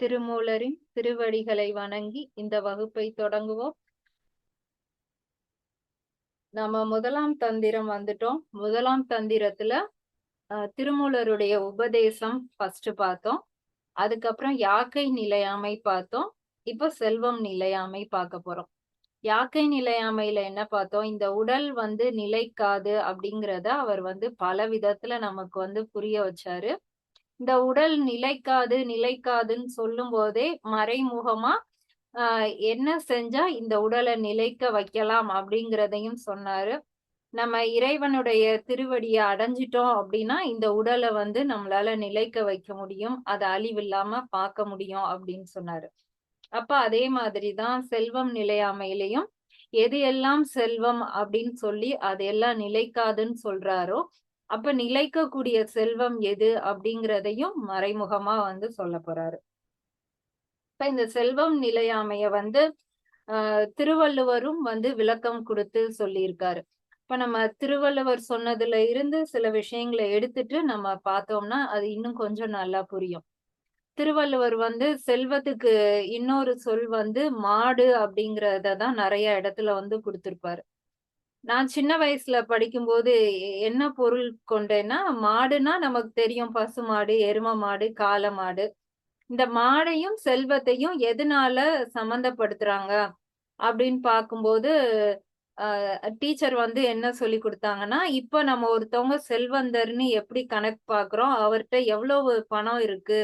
திருமூலரின் திருவடிகளை வணங்கி இந்த வகுப்பை தொடங்குவோம். நம்ம முதலாம் தந்திரம் வந்துட்டோம். முதலாம் தந்திரத்துல திருமூலருடைய உபதேசம் ஃபர்ஸ்ட் பார்த்தோம். அதுக்கப்புறம் யாக்கை நிலையாமை பார்த்தோம். இப்ப செல்வம் நிலையாமை பார்க்க போறோம். யாக்கை நிலையாமையில என்ன பார்த்தோம்? இந்த உடல் நிலைக்காது அப்படிங்கிறத அவர் பல விதத்துல நமக்கு புரிய வச்சாரு. இந்த உடல் நிலைக்காதுன்னு சொல்லும் போதே மறைமுகமா என்ன செஞ்சா இந்த உடலை நிலைக்க வைக்கலாம் அப்படிங்கிறதையும் சொன்னாரு. நம்ம இறைவனுடைய திருவடியை அடைஞ்சிட்டோம் அப்படின்னா இந்த உடலை நம்மளால நிலைக்க வைக்க முடியும், அதை அழிவில்லாம பார்க்க முடியும் அப்படின்னு சொன்னாரு. அப்ப அதே மாதிரிதான் செல்வம் நிலையாமையிலையும் எது எல்லாம் செல்வம் அப்படின்னு சொல்லி அதெல்லாம் நிலைக்காதுன்னு சொல்றாரோ, அப்ப நிலைக்கக்கூடிய செல்வம் எது அப்படிங்கிறதையும் மறைமுகமா சொல்ல போறாரு. இப்ப இந்த செல்வம் நிலையாமைய திருவள்ளுவரும் விளக்கம் கொடுத்து சொல்லியிருக்காரு. இப்ப நம்ம திருவள்ளுவர் சொன்னதுல இருந்து சில விஷயங்களை எடுத்துட்டு நம்ம பார்த்தோம்னா அது இன்னும் கொஞ்சம் நல்லா புரியும். திருவள்ளுவர் செல்வத்துக்கு இன்னொரு சொல் மாடு அப்படிங்கறத தான் நிறைய இடத்துல கொடுத்திருப்பாரு. நான் சின்ன வயசுல படிக்கும்போது என்ன பொருள் கொண்டேன்னா, மாடுனா நமக்கு தெரியும், பசு மாடு, எரும மாடு, காளை மாடு. இந்த மாடையும் செல்வத்தையும் எதனால சம்பந்தப்படுத்துறாங்க அப்படின்னு பார்க்கும்போது டீச்சர் என்ன சொல்லி கொடுத்தாங்கன்னா, இப்ப நம்ம ஒருத்தவங்க செல்வந்தர்னு எப்படி கணக்கு பாக்குறோம், அவர்கிட்ட எவ்வளவு பணம் இருக்கு,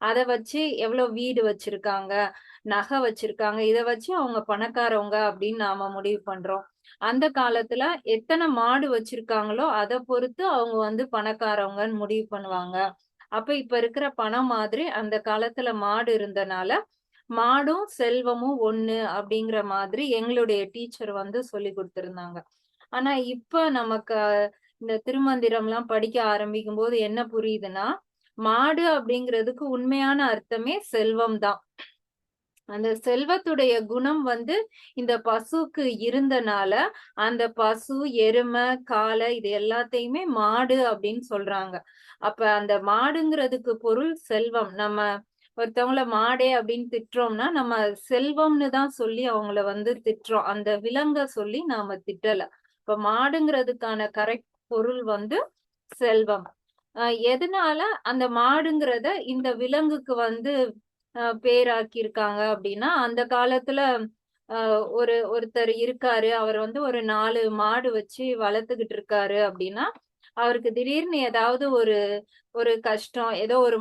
அதை வச்சு எவ்வளவு வீடு வச்சிருக்காங்க, நகை வச்சிருக்காங்க, இதை வச்சு அவங்க பணக்காரவங்க அப்படின்னு நாம முடிவு பண்றோம். அந்த காலத்துல எத்தனை மாடு வச்சிருக்காங்களோ அதை பொறுத்து அவங்க பணக்காரவங்கன்னு முடிவு பண்ணுவாங்க. அப்ப இப்ப இருக்கிற பணம் மாதிரி அந்த காலத்துல மாடு இருந்தனால மாடும் செல்வமும் ஒண்ணு அப்படிங்கிற மாதிரி எங்களுடைய டீச்சர் சொல்லி கொடுத்திருந்தாங்க. ஆனா இப்ப நமக்கு இந்த திருமந்திரம் எல்லாம் படிக்க ஆரம்பிக்கும் போது என்ன புரியுதுன்னா, மாடு அப்படிங்கிறதுக்கு உண்மையான அர்த்தமே செல்வம் தான். அந்த செல்வத்துடைய குணம் இந்த பசுக்கு இருந்தனால அந்த பசு, எருமை, காளை இது எல்லாத்தையுமே மாடு அப்படின்னு சொல்றாங்க. அப்ப அந்த மாடுங்கிறதுக்கு பொருள் செல்வம். நம்ம ஒருத்தவங்கள மாடே அப்படின்னு திட்டுறோம்னா நம்ம செல்வம்னு தான் சொல்லி அவங்கள திட்டுறோம். அந்த விலங்க சொல்லி நாம திட்டல. இப்ப மாடுங்கிறதுக்கான கரெக்ட் பொருள் செல்வம். எதனால அந்த மாடுங்கிறத இந்த விலங்குக்கு பேராக்கி இருக்காங்க அப்படின்னா, அந்த காலத்துல ஒருத்தர் இருக்காரு, அவர் ஒரு 4 மாடு வச்சு வளர்த்துக்கிட்டு இருக்காரு அப்படின்னா, அவருக்கு திடீர்னு ஏதாவது ஒரு கஷ்டம், ஏதோ ஒரு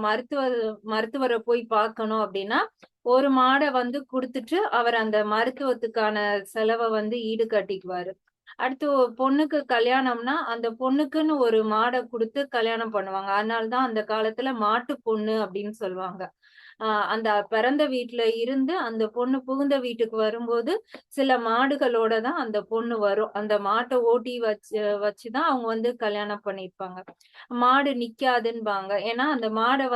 மருத்துவரை போய் பார்க்கணும் அப்படின்னா, ஒரு மாடை குடுத்துட்டு அவர் அந்த மருத்துவத்துக்கான செலவை ஈடு கட்டிக்குவாரு. அடுத்து பொண்ணுக்கு கல்யாணம்னா அந்த பொண்ணுக்குன்னு ஒரு மாடை கொடுத்து கல்யாணம் பண்ணுவாங்க. அதனாலதான் அந்த காலத்துல மாட்டு பொண்ணு அப்படின்னு சொல்லுவாங்க. அந்த பிறந்த வீட்டுல இருந்து அந்த பொண்ணு புகுந்த வீட்டுக்கு வரும்போது சில மாடுகளோட தான் அந்த பொண்ணு வரும். அந்த மாட்டை ஓட்டி வச்சுதான் அவங்க கல்யாணம் பண்ணிருப்பாங்க. மாடு நிக்காதுன்பாங்க. ஏன்னா அந்த மாடை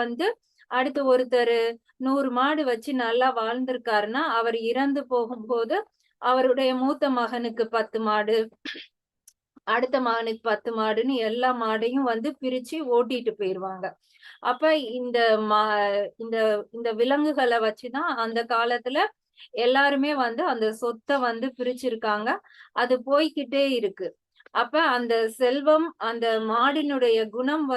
அடுத்து ஒருத்தர் 100 மாடு வச்சு நல்லா வாழ்ந்திருக்காருன்னா அவர் இறந்து போகும்போது அவருடைய மூத்த மகனுக்கு 10 மாடு, அடுத்த மகனுக்கு 10 மாடுன்னு எல்லா மாடையும் பிரிச்சு ஓட்டிட்டு போயிருவாங்க. அப்ப இந்த மா இந்த இந்த விலங்குகளை வச்சுதான் அந்த காலத்துல எல்லாருமே அந்த சொத்தை பிரிச்சிருக்காங்க. அது போய்க்கிட்டே இருக்கு. அப்ப அந்த செல்வம், அந்த மாடினுடைய குணம்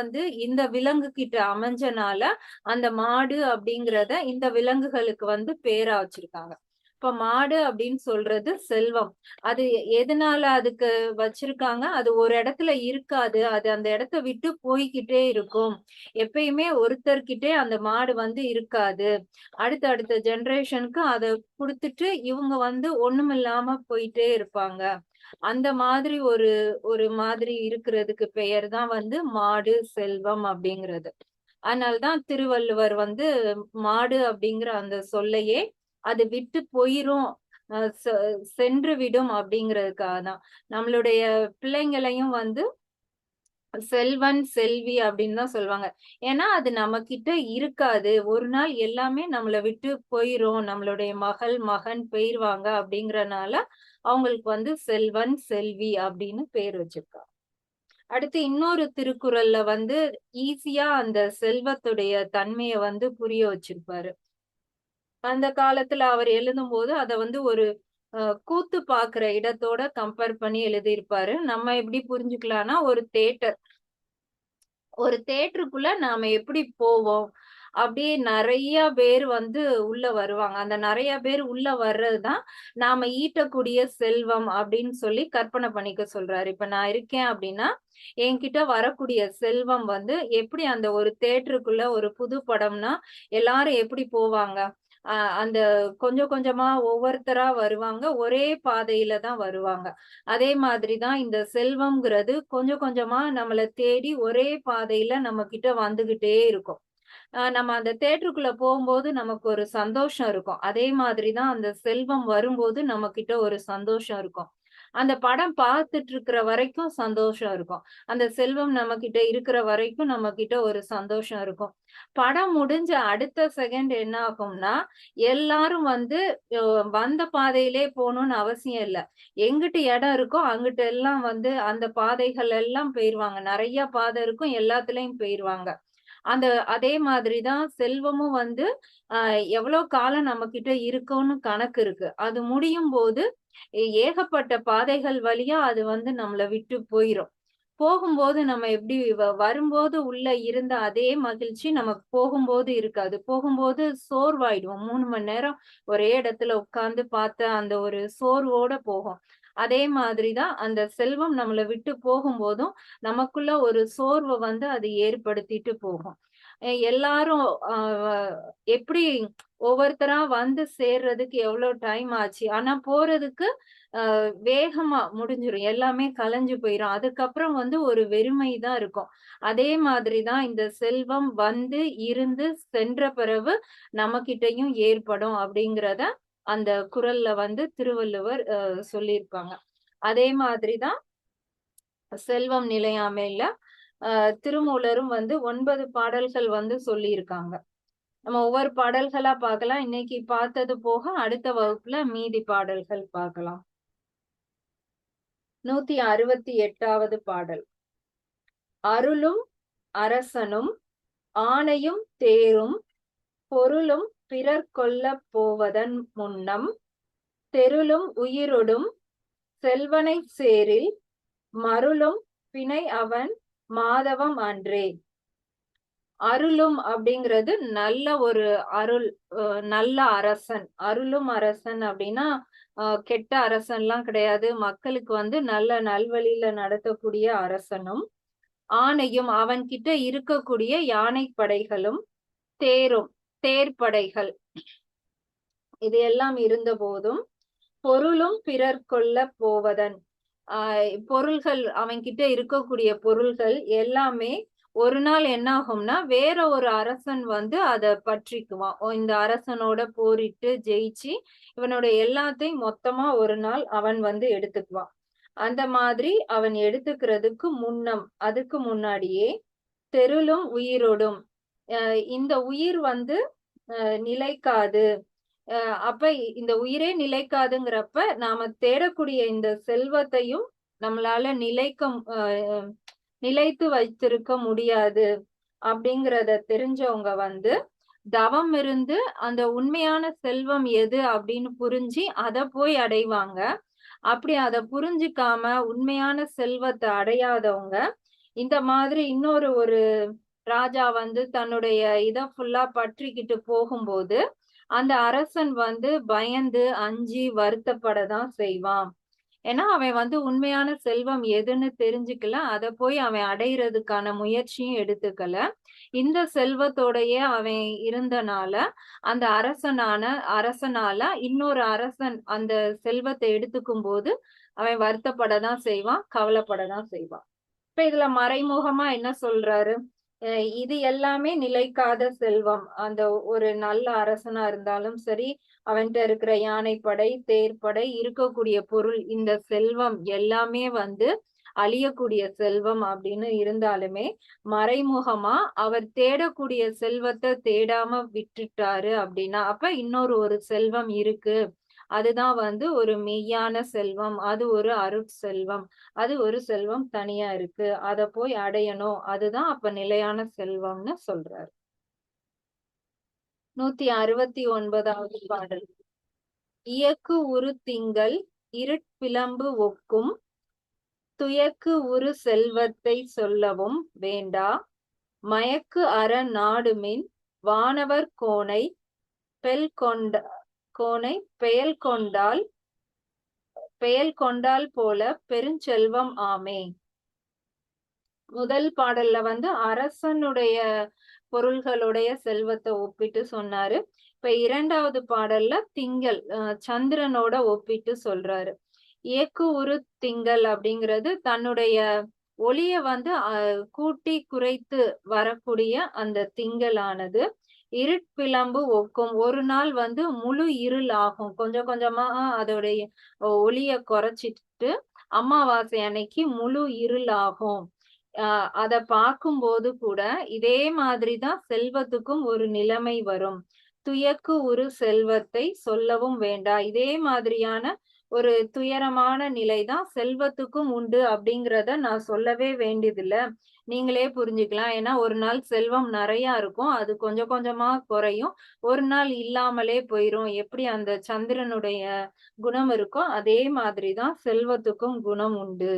இந்த விலங்கு கிட்ட அமைஞ்சனால அந்த மாடு அப்படிங்கிறத இந்த விலங்குகளுக்கு பேரா வச்சிருக்காங்க. இப்ப மாடு அப்படின்னு சொல்றது செல்வம். அது எதனால அதுக்கு வச்சிருக்காங்க, அது ஒரு இடத்துல இருக்காது, அது அந்த இடத்த விட்டு போய்கிட்டே இருக்கும். எப்பயுமே ஒருத்தர்கிட்டே அந்த மாடு இருக்காது. அடுத்த ஜெனரேஷனுக்கு அதை கொடுத்துட்டு இவங்க ஒண்ணுமில்லாம போயிட்டே இருப்பாங்க. அந்த மாதிரி ஒரு மாதிரி இருக்கிறதுக்கு பெயர் தான் மாடு, செல்வம் அப்படிங்கிறது. அதனாலதான் திருவள்ளுவர் மாடு அப்படிங்கிற அந்த சொல்லையே அது விட்டு போயிரும், சென்று விடும் அப்படிங்கிறதுக்காக தான். நம்மளுடைய பிள்ளைங்களையும் செல்வன், செல்வி அப்படின்னு தான் சொல்லுவாங்க. ஏன்னா அது நம்ம கிட்ட இருக்காது. ஒரு நாள் எல்லாமே நம்மளை விட்டு போயிரும், நம்மளுடைய மகள், மகன் போயிருவாங்க அப்படிங்கறனால அவங்களுக்கு செல்வன், செல்வி அப்படின்னு பேர் வச்சிருக்காங்க. அடுத்து இன்னொரு திருக்குறள்ல ஈஸியா அந்த செல்வத்துடைய தன்மைய புரிய வச்சிருப்பாரு. அந்த காலத்துல அவர் எழுதும்போது அத வந்து ஒரு கூத்து பாக்குற இடத்தோட கம்பேர் பண்ணி எழுதியிருப்பாரு. நம்ம எப்படி புரிஞ்சுக்கலாம்னா, ஒரு தியேட்டருக்குள்ள நாம எப்படி போவோம்? அப்படியே நெறைய பேர் வந்து உள்ள வருவாங்க. அந்த நெறைய பேர் உள்ள வர்றது தான் நாம ஈட்டக்கூடிய செல்வம் அப்படின்னு சொல்லி கற்பனை பண்ணிக்க சொல்றாரு. இப்ப நான் இருக்கேன் அப்படின்னா, என்கிட்ட வரக்கூடிய செல்வம் வந்து எப்படி அந்த ஒரு தியேட்டருக்குள்ள ஒரு புது படம்னா எல்லாரும் எப்படி போவாங்க? அந்த கொஞ்சம் கொஞ்சமா ஒவ்வொருத்தரா வருவாங்க. ஒரே பாதையில தான் வருவாங்க. அதே மாதிரி தான் இந்த செல்வம்ங்கிறது கொஞ்சம் கொஞ்சமா நம்மள தேடி ஒரே பாதையில நம்ம கிட்ட வந்துகிட்டே இருக்கும். நம்ம அந்த தியேட்டருக்குள்ள போம்போது நமக்கு ஒரு சந்தோஷம் இருக்கும். அதே மாதிரி தான் அந்த செல்வம் வரும்போது நம்மகிட்ட ஒரு சந்தோஷம் இருக்கும். அந்த படம் பார்த்துட்டு இருக்கிற வரைக்கும் சந்தோஷம் இருக்கும். அந்த செல்வம் நம்மகிட்ட இருக்கிற வரைக்கும் நம்மகிட்ட ஒரு சந்தோஷம் இருக்கும். படம் முடிஞ்ச அடுத்த செகண்ட் என்ன ஆகும்னா, எல்லாரும் வந்து அ வந்த பாதையிலே போணும்னு அவசியம் இல்ல. எங்கிட்டு இடம் இருக்கோ அங்கிட்டு எல்லாம் வந்து அந்த பாதைகள் எல்லாம் போயிருவாங்க. நெறைய பாதை இருக்கும். எல்லாத்துலயும் போயிருவாங்க. அந்த அதே மாதிரி தான் செல்வமும் வந்து அ எவ்வளோ காலம் நம்மகிட்ட இருக்கும்னு கணக்கு இருக்கு. அது முடியும்போது ஏகப்பட்ட பாதைகள் வழியா அது வந்து நம்மள விட்டு போயிரும். போகும்போது நம்ம எப்படி வரும்போது உள்ள இருந்த அதே மகிழ்ச்சி நமக்கு போகும்போது இருக்காது. போகும்போது சோர்வாயிடுவோம். 3 மணி நேரம் ஒரே இடத்துல உட்கார்ந்து பார்த்த அந்த ஒரு சோர்வோட போகும். அதே மாதிரி தான் அந்த செல்வம் நம்மள விட்டு போகும்போதும், நமக்குள்ள ஒரு சோர்வ வந்து அது ஏற்படுத்திட்டு போகும். எல்லாரும் அ எப்படி ஒவ்வொருத்தரா வந்து சேர்றதுக்கு எவ்வளோ டைம் ஆச்சு. ஆனா போறதுக்கு வேகமா முடிஞ்சிரும். எல்லாமே கலைஞ்சு போயிரும். அதுக்கப்புறம் வந்து ஒரு வெறுமை தான் இருக்கும். அதே மாதிரி தான் இந்த செல்வம் வந்து, இருந்து, சென்ற பிறகு நம்மகிட்டயும் ஏற்படும் அப்படிங்கிறத அந்த குறள்ல வந்து திருவள்ளுவர் சொல்லியிருப்பாங்க. அதே மாதிரி தான் செல்வம் நிலையாமைல திருமூலரும் வந்து 9 பாடல்கள் வந்து சொல்லியிருக்காங்க. நம்ம ஒவ்வொரு பாடல்களா பார்க்கலாம். இன்னைக்கு பார்த்தது போக அடுத்த வகுப்புல மீதி பாடல்கள் பார்க்கலாம். 168வது பாடல். அருளும் அரசனும் ஆணையும் தேரும் பொருளும் பிறர் கொள்ளப் போவதன் முன்னம் தெருளும் உயிரொடும் செல்வனைச் சேரில் மருளும் பிணை அவன் மாதவம் அன்றே. அருளும் அப்படிங்கிறது நல்ல ஒரு அருள் நல்ல அரசன். அருளும் அரசன் அப்படின்னா, கெட்ட அரசன்லாம் கிடையாது. மக்களுக்கு வந்து நல்ல நல்வழியில நடத்தக்கூடிய அரசனும், ஆணையும் அவன்கிட்ட இருக்கக்கூடிய யானைப்படைகளும், தேரும் தேர்ப்படைகள் இது எல்லாம் இருந்தபோதும், பொருளும் பிறர் கொள்ளப் போவதன் பொருள்கள் அவன்கிட்ட இருக்கக்கூடிய பொருள்கள் எல்லாமே ஒரு நாள் என்ன ஆகும்னா, வேற ஒரு அரசன் வந்து அத பற்றிக்குவான். இந்த அரசனோட போரிட்டு ஜெயிச்சு, இவனோட எல்லாத்தையும் மொத்தமா ஒரு நாள் அவன் வந்து எடுத்துக்குவான். அந்த மாதிரி அவன் எடுத்துக்கிறதுக்கு முன்னம், அதுக்கு முன்னாடியே தெருளும் உயிரோடும். இந்த உயிர் வந்து நிலைக்காது. அ அப்ப இந்த உயிரே நிலைக்காதுங்கிறப்ப, நாம தேடக்கூடிய இந்த செல்வத்தையும் நம்மளால நிலைத்து வைத்திருக்க முடியாது. அப்படிங்கிறத தெரிஞ்சவங்க வந்து, தவம் இருந்து அந்த உண்மையான செல்வம் எது அப்படின்னு புரிஞ்சு, அத போய் அடைவாங்க. அப்படி அத புரிஞ்சுக்காம உண்மையான செல்வத்த அடையாதவங்க, இந்த மாதிரி இன்னொரு ஒரு ராஜா வந்து தன்னுடைய இத ஃபுல்லா பற்றிக்கிட்டு போகும்போது, அந்த அரசன் வந்து பயந்து, அஞ்சி வருத்தப்பட தான் செய்வான். ஏன்னா, அவன் வந்து உண்மையான செல்வம் எதுன்னு தெரிஞ்சுக்கல. அத போய் அவன் அடையறதுக்கான முயற்சியும் எடுத்துக்கல. இந்த செல்வத்தோடயே அவன் இருந்தனால, அந்த அரசனால இன்னொரு அரசன் அந்த செல்வத்த எடுத்துக்கும்போது, அவன் வருத்தப்பட தான் செய்வான், கவலைப்பட தான் செய்வான். இப்ப இதுல மறைமுகமா என்ன சொல்றாரு? அ இது எல்லாமே நிலைக்காத செல்வம். அந்த ஒரு நல்ல அரசனா இருந்தாலும் சரி, அவன்ட்ட இருக்கிற யானைப்படை, தேர்ப்படை, இருக்கக்கூடிய பொருள், இந்த செல்வம் எல்லாமே வந்து அழியக்கூடிய செல்வம் அப்படின்னு இருந்தாலுமே, மறைமுகமா அவர் தேடக்கூடிய செல்வத்த தேடாம விட்டுட்டாரு அப்படின்னா, அப்ப இன்னொரு ஒரு செல்வம் இருக்கு. அதுதான் வந்து ஒரு மெய்யான செல்வம். அது ஒரு அருட்செல்வம். அது ஒரு செல்வம் தனியா இருக்கு. அத போய் அடையணும். அதுதான் அப்ப நிலையான செல்வம்னு சொல்றாரு. 169வது பாடல். இயக்கு உரு திங்கள் இருட்பிளம்பு ஒக்கும் துயக்கு உரு செல்வத்தை சொல்லவும் வேண்டா மயக்கு அற நாடுமின் வானவர் கோனை பெயல் கொண்டால் போல பெருஞ்செல்வம் ஆமே. முதல் பாடல்ல வந்து அரசனுடைய பொருள்களுடைய செல்வத்தை ஒப்பிட்டு சொன்னாரு. இப்ப இரண்டாவது பாடல்ல திங்கள் சந்திரனோட ஒப்பிட்டு சொல்றாரு. இயக்கு உரு திங்கள் அப்படிங்கிறது தன்னுடைய ஒளிய வந்து கூட்டி குறைத்து வரக்கூடிய அந்த திங்களானது இருட்பிளம்பு ஒக்கும். ஒரு நாள் வந்து முழு இருள் ஆகும். கொஞ்சம் கொஞ்சமா அதோடைய ஒளிய குறைச்சிட்டு அமாவாசை அன்னைக்கு முழு இருள் ஆகும். அத பார்க்கும்போது கூட இதே மாதிரிதான் செல்வத்துக்கும் ஒரு நிலைமை வரும். துயக்கு உரு செல்வத்தை சொல்லவும் வேண்டா. இதே மாதிரியான ஒரு துயரமான நிலைதான் செல்வத்துக்கும் உண்டு அப்படிங்கிறத நான் சொல்லவே வேண்டியதில்ல. நீங்களே புரிஞ்சுக்கலாம். ஏன்னா ஒரு நாள் செல்வம் நிறைய இருக்கும், அது கொஞ்சம் கொஞ்சமா குறையும், ஒரு நாள் இல்லாமலே போயிரும். எப்படி அந்த சந்திரனுடைய குணம் இருக்கோ அதே மாதிரிதான் செல்வத்துக்கும் குணம் உண்டு.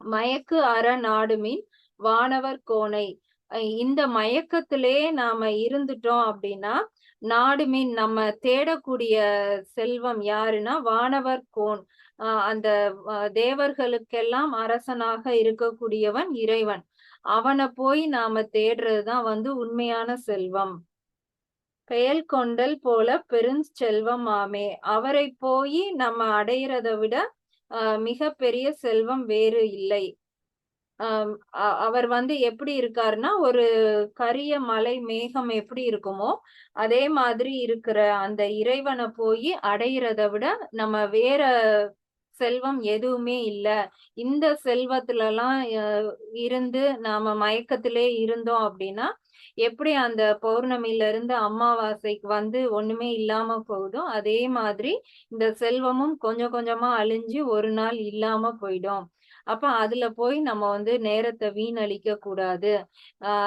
மயக்கு அற நாடுமின் வானவர் கோனை. இந்த மயக்கத்திலே நாம இருந்துட்டோம் அப்படின்னா நாடுமின் நம்ம தேடக்கூடிய செல்வம் யாருன்னா வானவர் கோன். அந்த தேவர்களுக்கெல்லாம் அரசனாக இருக்கக்கூடியவன் இறைவன். அவனை போய் நாம தேடுறதுதான் வந்து உண்மையான செல்வம். பெயல் கொண்டல் போல பெருஞ்செல்வம் ஆமே. அவரை போய் நம்ம அடையிறதை விட மிக பெரிய செல்வம் வேறு இல்லை. அவர் வந்து எப்படி இருக்காருன்னா ஒரு கரிய மலை மேகம் எப்படி இருக்குமோ அதே மாதிரி இருக்கிற அந்த இறைவனை போய் அடையிறதை விட நம்ம வேற செல்வம் எதுவுமே இல்ல. இந்த செல்வத்துல எல்லாம் இருந்து நாம மயக்கத்திலே இருந்தோம் அப்படின்னா எப்படி அந்த பௌர்ணமியில இருந்து அமாவாசைக்கு வந்து ஒண்ணுமே இல்லாம போகுதோ அதே மாதிரி இந்த செல்வமும் கொஞ்சம் கொஞ்சமா அழிஞ்சு ஒரு நாள் இல்லாம போயிடும். அப்ப அதுல போய் நம்ம வந்து நேரத்தை வீணடிக்க கூடாது.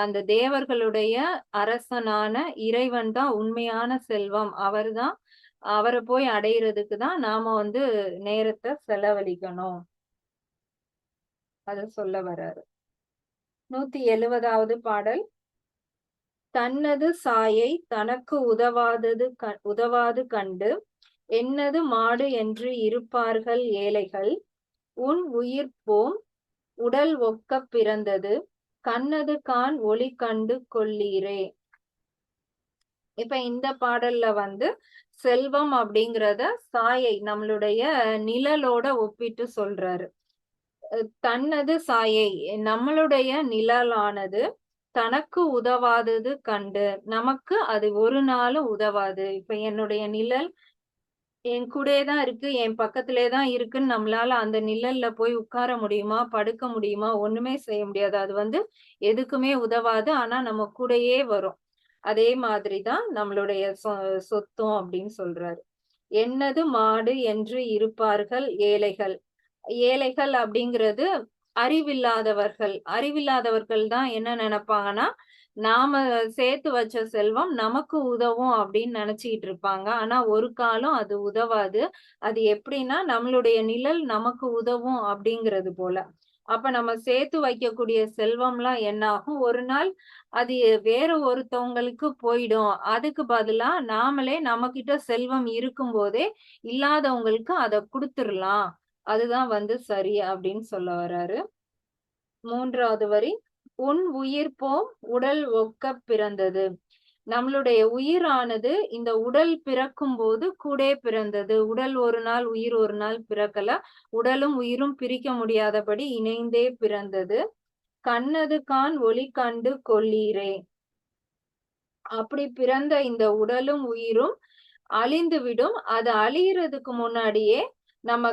அந்த தேவர்களுடைய அரசனான இறைவன் தான் உண்மையான செல்வம். அவரை போய் அடையிறதுக்கு தான் நாம வந்து நேரத்தை செலவழிக்கணும். அத சொல்ல வர்றாரு. 170வது பாடல். தன்னது சாயை தனக்கு உதவாது கண்டு என்னது மாடு என்று இருப்பார்கள் ஏழைகள் உன் உயிர்ப்போம் உடல் ஒக்க பிறந்தது கண்ணது கான் ஒளி கண்டு கொள்ளீரே. இப்ப இந்த பாடல்ல வந்து செல்வம் அப்படிங்கிறத சாயை நம்மளுடைய நிழலோட ஒப்பிட்டு சொல்றாரு. தன்னது சாயை நம்மளுடைய நிழலானது தனக்கு உதவாதது கண்டு நமக்கு அது ஒரு நாளும் உதவாது. இப்ப என்னுடைய நிழல் என் கூடயே தான் இருக்கு, என் பக்கத்திலே தான் இருக்குன்னு நம்மளால அந்த நிழல்ல போய் உட்கார முடியுமா, படுக்க முடியுமா? ஒண்ணுமே செய்ய முடியாது. அது வந்து எதுக்குமே உதவாது. ஆனா நம்ம கூடயே வரும். அதே மாதிரிதான் நம்மளுடைய சொத்தும் அப்படின்னு சொல்றாரு. என்னது மாடு என்று இருப்பார்கள் ஏழைகள். ஏழைகள் அப்படிங்கிறது அறிவில்லாதவர்கள் தான் என்ன நினைப்பாங்கன்னா நாம சேர்த்து வச்ச செல்வம் நமக்கு உதவும் அப்படின்னு நினைச்சுக்கிட்டு இருப்பாங்க. ஆனா ஒரு காலம் அது உதவாது. அது எப்படின்னா நம்மளுடைய நிழல் நமக்கு உதவும் அப்படிங்கிறது போல. அப்ப நம்ம சேர்த்து வைக்கக்கூடிய செல்வம்லாம் என்ன ஆகும், ஒரு நாள் அது வேற ஒருத்தவங்களுக்கு போயிடும். அதுக்கு பதிலா நாமளே நம்ம கிட்ட செல்வம் இருக்கும் போதே இல்லாதவங்களுக்கு அதை கொடுத்துடலாம். அதுதான் வந்து சரி அப்படின்னு சொல்ல வர்றாரு. 3வது வரி. உன் உயிர்ப்போம் உடல் ஒக்க பிறந்தது. நம்மளுடைய உயிரானது இந்த உடல் பிறக்கும் போது கூட பிறந்தது. உடல் ஒரு நாள் உயிர் ஒரு நாள் பிறக்கல. உடலும் உயிரும் பிரிக்க முடியாதபடி இணைந்தே பிறந்தது. கண்ணது கான் ஒளி கண்டு கொள்ளீரே. அப்படி பிறந்த இந்த உடலும் உயிரும் அழிந்து விடும். அது அழியறதுக்கு முன்னாடியே நம்ம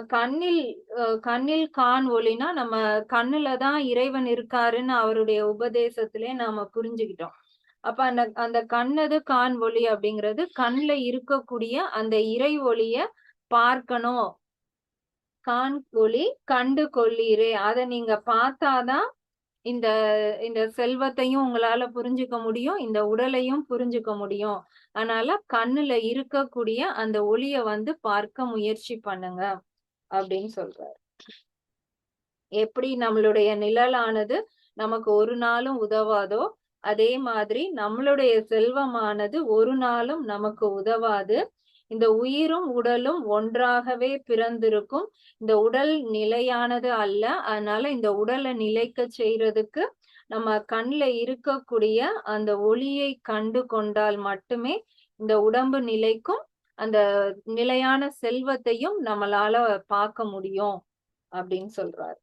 கண்ணில் கான் ஒளினா நம்ம கண்ணுலதான் இறைவன் இருக்காருன்னு அவருடைய உபதேசத்திலே நாம புரிஞ்சுக்கிட்டோம். அப்ப அந்த கண்ணது கான் ஒளி அப்படிங்கிறது கண்ணுல இருக்கக்கூடிய அந்த இறை ஒளிய பார்க்கணும். கான் ஒளி கண்டு கொள்ளீரே. அதை நீங்க பார்த்தாதான் இந்த இந்த செல்வத்தையும் உங்களால புரிஞ்சுக்க முடியும், இந்த உடலையும் புரிஞ்சுக்க முடியும். அதனால கண்ணுல இருக்கக்கூடிய அந்த ஒளிய வந்து பார்க்க முயற்சி பண்ணுங்க அப்படின்னு சொல்றாரு. எப்படி நம்மளுடைய நிழலானது நமக்கு ஒரு நாளும் உதவாதோ, அதே மாதிரி நம்மளுடைய செல்வமானது ஒரு நாளும் நமக்கு உதவாது. இந்த உயிரும் உடலும் ஒன்றாகவே பிறந்திருக்கும். இந்த உடல் நிலையானது அல்ல. அதனால இந்த உடல நிலைக்கச் செய்றதுக்கு நம்ம கண்ல இருக்கக்கூடிய அந்த ஒளியை கண்டு கொண்டால் மட்டுமே இந்த உடம்பு நிலைக்கும். அந்த நிலையான செல்வத்தையும் நம்மளால பார்க்க முடியும் அப்படின்னு சொல்றாரு.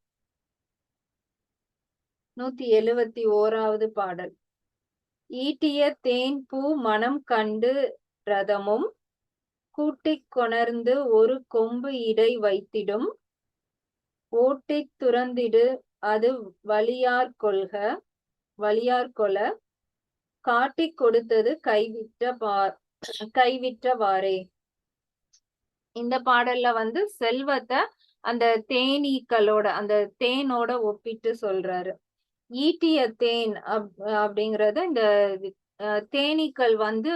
171வது பாடல். ஈட்டிய தேன் பூ மணம் கண்டு ரதமும் கூட்டிக் கொணர்ந்து ஒரு கொம்பு இடை வைத்திடும். ஓட்டித் துறந்திடு அது வலியார் கொள காட்டிக் கொடுத்தது கைவிட்டவாறே. இந்த பாடல்ல வந்து செல்வத்த அந்த தேனீக்களோட அந்த தேனோட ஒப்பிட்டு சொல்றாரு. ஈட்டிய தேன் அப்படிங்கறது இந்த தேனீக்கள் வந்து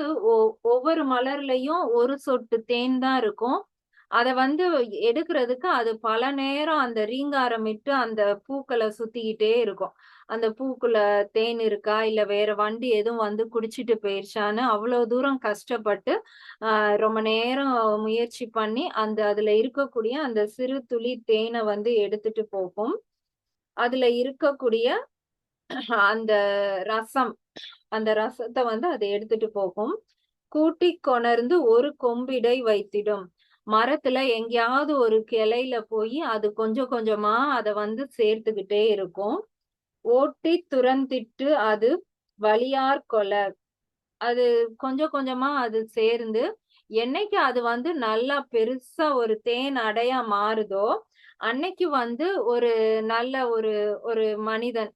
ஒவ்வொரு மலர்லயும் ஒரு சொட்டு தேன் தான் இருக்கும். அத வந்து எடுக்கிறதுக்கு அது பல நேரம் அந்த ரீங்காரமிட்டு அந்த பூக்களை சுத்திக்கிட்டே இருக்கும். அந்த பூக்குள்ள தேன் இருக்கா இல்ல வேற வண்டி எதுவும் வந்து குடிச்சிட்டு போயிருச்சான்னு அவ்வளவு தூரம் கஷ்டப்பட்டு ரொம்ப நேரம் முயற்சி பண்ணி அதுல இருக்கக்கூடிய அந்த சிறு துளி தேனை வந்து எடுத்துட்டு போகும். அதுல இருக்கக்கூடிய அந்த ரசம் அந்த ரசத்தை வந்து அதை எடுத்துட்டு போகும். கூட்டிக் கொணர்ந்து ஒரு கொம்பிடை வைத்திடும். மரத்துல எங்கேயாவது ஒரு கிளையில போய் அது கொஞ்சம் கொஞ்சமா அத வந்து சேர்த்துக்கிட்டே இருக்கும். ஓட்டி துறந்திட்டு அது வலியார் கொள. அது கொஞ்சம் கொஞ்சமா அது சேர்ந்து என்னைக்கு அது வந்து நல்லா பெருசா ஒரு தேன் அடையா மாறுதோ அன்னைக்கு வந்து ஒரு நல்ல ஒரு மனிதன்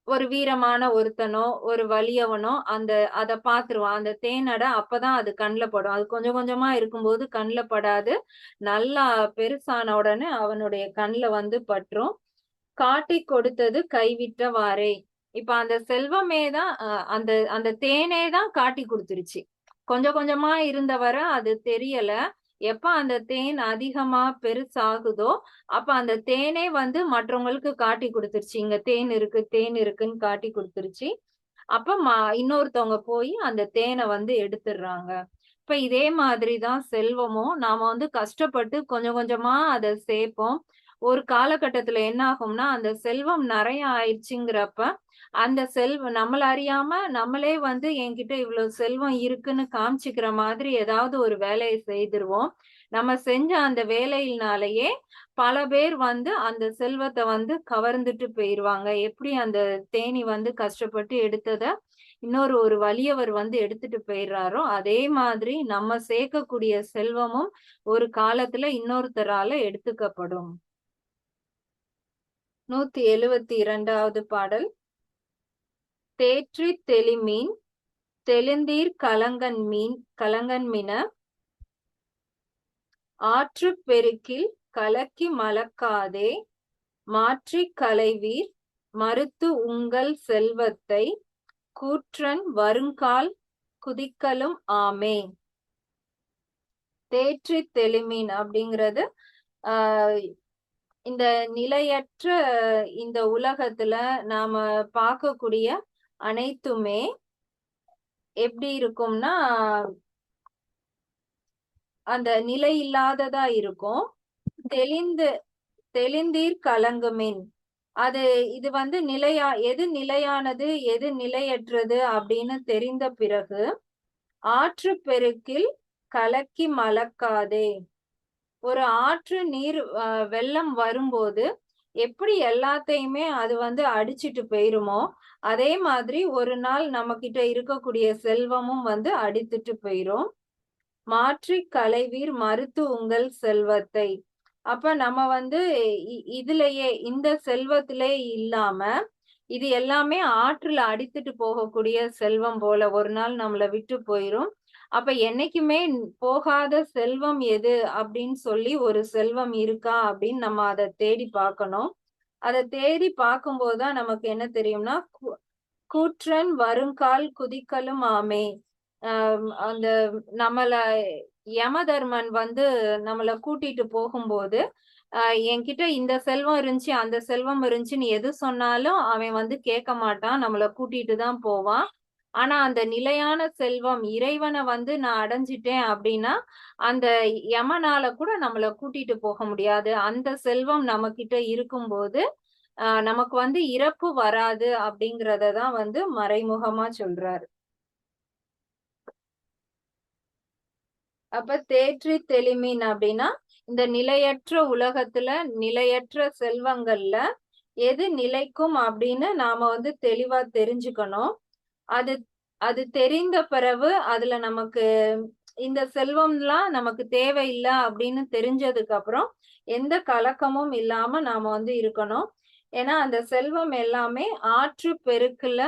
ஒரு வீரமான ஒருத்தனோ ஒரு வலியவனோ அத பாத்துருவான். அந்த தேனடை அப்பதான் அது கண்ல படும். அது கொஞ்சம் கொஞ்சமா இருக்கும்போது கண்ல படாது. நல்லா பெருசான உடனே அவனுடைய கண்ல வந்து பற்றும். காட்டிக் கொடுத்தது கைவிட்டவாறே. இப்ப அந்த செல்வமே தான் அந்த அந்த தேனே தான் காட்டி கொடுத்துருச்சு. கொஞ்சம் கொஞ்சமா இருந்தவரை அது தெரியல. எப்ப அந்த தேன் அதிகமா பெருசாகுதோ அப்ப அந்த தேனே வந்து மற்றவங்களுக்கு காட்டி கொடுத்துருச்சு. இங்க தேன் இருக்குன்னு காட்டி கொடுத்துருச்சு. அப்ப இன்னொருத்தவங்க போய் அந்த தேனை வந்து எடுத்துடுறாங்க. இப்ப இதே மாதிரிதான் செல்வமும் நாம வந்து கஷ்டப்பட்டு கொஞ்சம் கொஞ்சமா அதை சேர்ப்போம். ஒரு காலகட்டத்துல என்ன ஆகும்னா அந்த செல்வம் நிறைய ஆயிடுச்சுங்கிறப்ப அந்த செல்வம் நம்மள அறியாம நம்மளே வந்து என்கிட்ட இவ்வளவு செல்வம் இருக்குன்னு காமிச்சுக்கிற மாதிரி ஏதாவது ஒரு வேலையை செய்திருவோம். நம்ம செஞ்ச அந்த வேலையினாலேயே பல பேர் வந்து அந்த செல்வத்தை வந்து கவர்ந்துட்டு போயிருவாங்க. எப்படி அந்த தேனி வந்து கஷ்டப்பட்டு எடுத்தத ஒரு வலியவர் வந்து எடுத்துட்டு போயிடுறாரோ அதே மாதிரி நம்ம சேர்க்கக்கூடிய செல்வமும் ஒரு காலத்துல இன்னொருத்தரால எடுத்துக்கப்படும். 172வது பாடல். தேற்றி தெளிமீன் தெளிந்தீர் கலங்கன்மின ஆற்றுப் பெருக்கில் கலக்கி மலக்காதே மாற்றிக் களைவீர் மறுத்து உங்கள் செல்வத்தை கூற்றன் வருங்கால் குதிக்கலும் ஆமே. தேற்றி தெளிமீன் அப்படிங்கிறது இந்த நிலையற்ற இந்த உலகத்துல நாம பார்க்கக்கூடிய அனைத்துமே எப்படி இருக்கும்னா அந்த நிலை இல்லாததா இருக்கும். தெளிந்தீர் கலங்குமின் இது வந்து எது நிலையானது எது நிலையற்றது அப்படின்னு தெரிந்த பிறகு ஆற்று பெருக்கில் கலக்கி மலக்காதே. ஒரு ஆற்று நீர் வெள்ளம் வரும்போது எப்படி எல்லாத்தையுமே அது வந்து அடிச்சிட்டு போயிருமோ அதே மாதிரி ஒரு நாள் நம்ம கிட்ட இருக்கக்கூடிய செல்வமும் வந்து அடித்துட்டு போயிரும். மாற்றி களைவீர் மறுத்து உங்கள் செல்வத்தை. அப்ப நம்ம வந்து இதுலயே இந்த செல்வத்திலே இல்லாம இது எல்லாமே ஆற்றுல அடித்துட்டு போகக்கூடிய செல்வம் போல ஒரு நாள் நம்மள விட்டு போயிரும். அப்ப என்னைக்குமே போகாத செல்வம் எது அப்படின்னு சொல்லி ஒரு செல்வம் இருக்கா அப்படின்னு நம்ம அதை தேடி பார்க்கணும். அதை தேடி பார்க்கும்போதுதான் நமக்கு என்ன தெரியும்னா, கூற்றன் வருங்கால் குதிக்கலும் ஆமே. அந்த நம்மள யமதர்மன் வந்து நம்மள கூட்டிட்டு போகும்போது, என்கிட்ட இந்த செல்வம் இருந்துச்சு, அந்த செல்வம் இருந்துச்சு, நீ எது சொன்னாலும் அவன் வந்து கேட்க மாட்டான். நம்மள கூட்டிட்டு தான் போவான். ஆனா அந்த நிலையான செல்வம் இறைவனை வந்து நான் அடைஞ்சிட்டேன் அப்படின்னா, அந்த யமனால கூட நம்மள கூட்டிட்டு போக முடியாது. அந்த செல்வம் நம்மகிட்ட இருக்கும்போது, நமக்கு வந்து இறப்பு வராது அப்படிங்கிறத தான் வந்து மறைமுகமா சொல்றாரு. அப்ப தேற்றி தெளிமின் அப்படின்னா, இந்த நிலையற்ற உலகத்துல, நிலையற்ற செல்வங்கள்ல எது நிலைக்கும் அப்படின்னு நாம வந்து தெளிவா தெரிஞ்சுக்கணும். அது அது தெரிந்த பிறகு அதுல நமக்கு இந்த செல்வம்லாம் நமக்கு தேவையில்ல அப்படின்னு தெரிஞ்சதுக்கு அப்புறம், எந்த கலக்கமும் இல்லாம நாம வந்து இருக்கணும். ஏன்னா, அந்த செல்வம் எல்லாமே ஆற்று பெருக்குல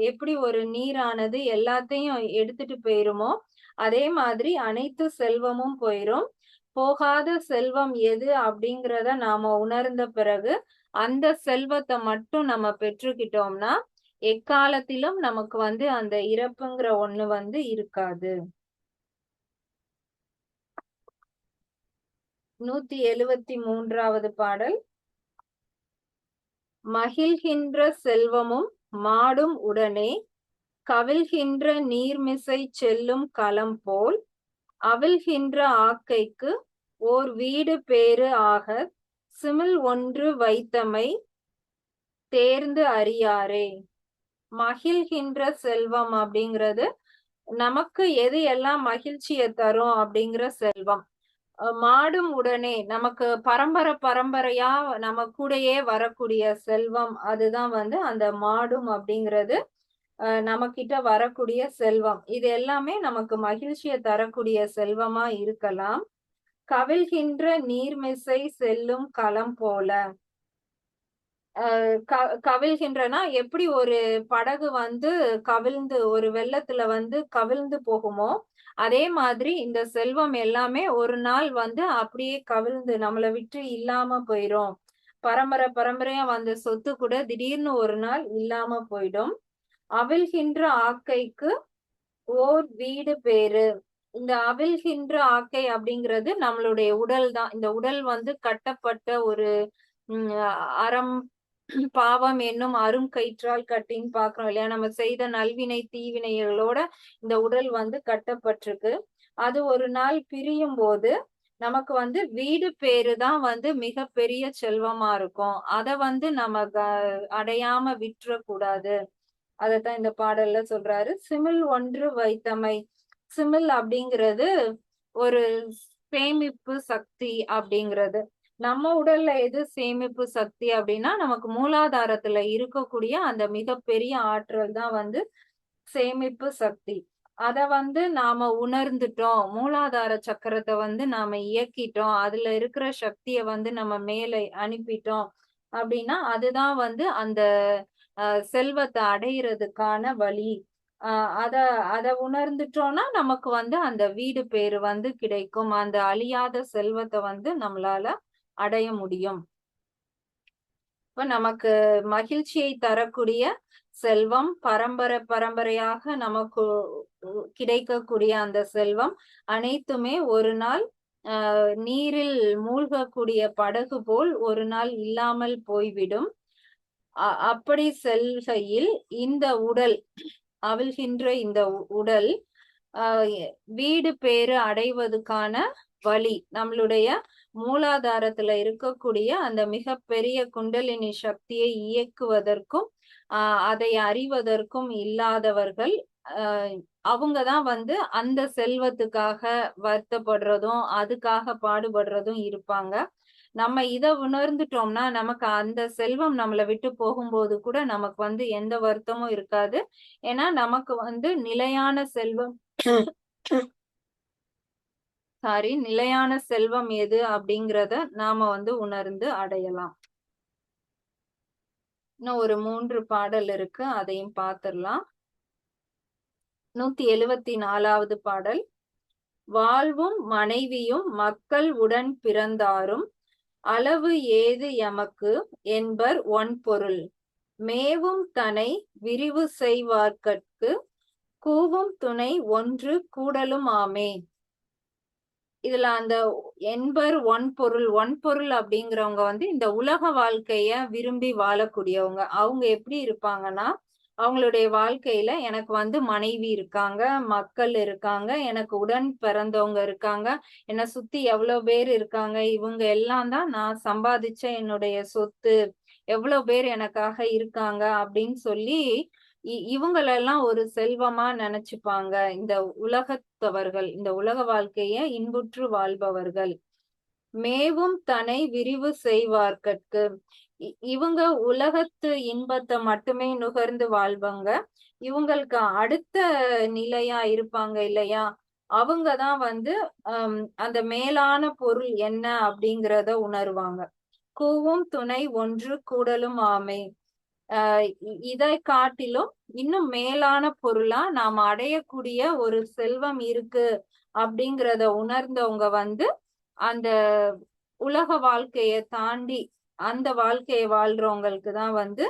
எப்படி ஒரு நீரானது எல்லாத்தையும் எடுத்துட்டு போயிருமோ, அதே மாதிரி அனைத்து செல்வமும் போயிரும். போகாத செல்வம் எது அப்படிங்கிறத நாம உணர்ந்த பிறகு, அந்த செல்வத்த மட்டும் நம்ம பெற்றுக்கிட்டோம்னா, எக்காலத்திலும் நமக்கு வந்து அந்த இறப்புங்கிற ஒண்ணு வந்து இருக்காது. 173வது பாடல். மகிழ்கின்ற செல்வமும் மாடும் உடனே கவிழ்கின்ற நீர்மிசைச் செல்லும் களம் போல் அவிழ்கின்ற ஆக்கைக்கு ஓர் வீடு பேறு ஆகச் சிமிழ் ஒன்று வைத்தமை தேர்ந்து அறியாரே. மகிழ்கின்ற செல்வம் அப்படிங்கிறது நமக்கு எது எல்லாம் மகிழ்ச்சிய தரும் அப்படிங்கிற செல்வம். மாடும் உடனே நமக்கு பரம்பரையா நம்ம கூடயே வரக்கூடிய செல்வம் அதுதான் வந்து அந்த மாடும் அப்படிங்கிறது. நம்மகிட்ட வரக்கூடிய செல்வம். இது எல்லாமே நமக்கு மகிழ்ச்சிய தரக்கூடிய செல்வமா இருக்கலாம். கவிழ்கின்ற நீர்மிசை செல்லும் களம் போல. கவிழ்கின்றனா எப்படி ஒரு படகு வந்து கவிழ்ந்து ஒரு வெள்ளத்துல வந்து கவிழ்ந்து போகுமோ, அதே மாதிரி இந்த செல்வம் எல்லாமே ஒரு நாள் வந்து அப்படியே கவிழ்ந்து நம்மள விட்டு இல்லாம போயிரும். பரம்பரையா வந்த சொத்து கூட திடீர்னு ஒரு நாள் இல்லாம போயிடும். அவிழ்கின்ற ஆக்கைக்கு ஓர் வீடு பேறு. இந்த அவிழ்கின்ற ஆக்கை அப்படிங்கிறது நம்மளுடைய உடல் தான். இந்த உடல் வந்து கட்டப்பட்ட ஒரு ம் அறம் பாவம் என்னும் அரும் கயிற்றால் கட்டின்னு பார்க்கிறோம் இல்லையா? நம்ம செய்த நல்வினை, தீவினைகளோட இந்த உடல் வந்து கட்டப்பட்டிருக்கு. அது ஒரு நாள் பிரியும்போது, நமக்கு வந்து வீடு பேறு தான் வந்து மிகப்பெரிய செல்வமா இருக்கும். அத வந்து நம்ம அடையாம விட்டுறக்கூடாது. அதத்தான் இந்த பாடல்ல சொல்றாரு. சிமிழ் ஒன்று வைத்தமை. சிமிழ் அப்படிங்கிறது ஒரு சேமிப்பு சக்தி அப்படிங்கிறது. நம்ம உடல்ல எது சேமிப்பு சக்தி அப்படின்னா, நமக்கு மூலாதாரத்துல இருக்கக்கூடிய அந்த மிகப்பெரிய ஆற்றல் தான் வந்து சேமிப்பு சக்தி. அத வந்து நாம உணர்ந்துட்டோம். மூலாதார சக்கரத்த வந்து நாம இயக்கிட்டோம். அதுல இருக்கிற சக்திய வந்து நம்ம மேல அனுப்பிட்டோம் அப்படின்னா, அதுதான் வந்து அந்த செல்வத்த அடையறதுக்கான வழி. அ அத அத உணர்ந்துட்டோம்னா, நமக்கு வந்து அந்த வீடு பேறு வந்து கிடைக்கும். அந்த அழியாத செல்வத்த வந்து நம்மளால அடைய முடியும். இப்ப நமக்கு மகிழ்ச்சியை தரக்கூடிய செல்வம், பரம்பரையாக நமக்கு கிடைக்கக்கூடிய அந்த செல்வம் அனைத்துமே ஒரு நாள் நீரில் மூழ்கக்கூடிய படகு போல் ஒரு நாள் இல்லாமல் போய்விடும். அப்படி செல்கையில் இந்த உடல் அவிழ்கின்ற இந்த உடல் வீடு பேறு அடைவதற்கான வழி நம்மளுடைய மூலாதாரத்துல இருக்கக்கூடிய அந்த மிகப்பெரிய குண்டலினி சக்தியை இயக்குவதற்கும் அதை அறிவதற்கும் இல்லாதவர்கள் அவங்கதான் வந்து அந்த செல்வத்துக்காக வருத்தப்படுறதும் அதுக்காக பாடுபடுறதும் இருப்பாங்க. நம்ம இத உணர்ந்துட்டோம்னா நமக்கு அந்த செல்வம் நம்மள விட்டு போகும்போது கூட நமக்கு வந்து எந்த வருத்தமும் இருக்காது. ஏன்னா நமக்கு வந்து நிலையான செல்வம் நிலையான செல்வம் எது அப்படிங்கிறத நாம வந்து உணர்ந்து அடையலாம். இன்னும் ஒரு 3 பாடல் இருக்கு. அதையும் பார்த்திடலாம். 174வது பாடல். வாழ்வும் மனைவியும் மக்கள் உடன் பிறந்தாரும் அளவு ஏது எமக்கு என்பர் ஒன்பொருள் மேவும் தனை விரிவு செய்வார்கட்கு கூவும் துணை ஒன்று கூடலும் ஆமே. இதுல அந்த என்பர் ஒன்பொருள் அப்படிங்கிறவங்க வந்து இந்த உலக வாழ்க்கைய விரும்பி வாழக்கூடியவங்க. அவங்க எப்படி இருப்பாங்கன்னா, அவங்களுடைய வாழ்க்கையில எனக்கு வந்து மனைவி இருக்காங்க, மக்கள் இருக்காங்க, எனக்கு உடன் பிறந்தவங்க இருக்காங்க, என்னை சுத்தி எவ்வளவு பேர் இருக்காங்க, இவங்க எல்லாம் தான் நான் சம்பாதிச்ச என்னுடைய சொத்து, எவ்வளவு பேர் எனக்காக இருக்காங்க அப்படின்னு சொல்லி இவங்களெல்லாம் ஒரு செல்வமா நினைச்சுப்பாங்க இந்த உலகத்தவர்கள், இந்த உலக வாழ்க்கைய இன்புற்று வாழ்பவர்கள். மேவும் தனை விரிவு செய்வார்கட்கு இவங்க உலகத்து இன்பத்தை மட்டுமே நுகர்ந்து வாழ்வாங்க. இவங்களுக்கு அடுத்த நிலையா இருப்பாங்க இல்லையா, அவங்கதான் வந்து அந்த மேலான பொருள் என்ன அப்படிங்கிறத உணர்வாங்க. கூவும் துணை ஒன்று கூடலும் ஆமே. இதை காட்டிலும் இன்னும் மேலான பொருளா நாம அடையக்கூடிய ஒரு செல்வம் இருக்கு அப்படிங்கிறத உணர்ந்தவங்க வந்து அந்த உலக வாழ்க்கைய தாண்டி அந்த வாழ்க்கையை வாழ்றவங்களுக்கு தான் வந்து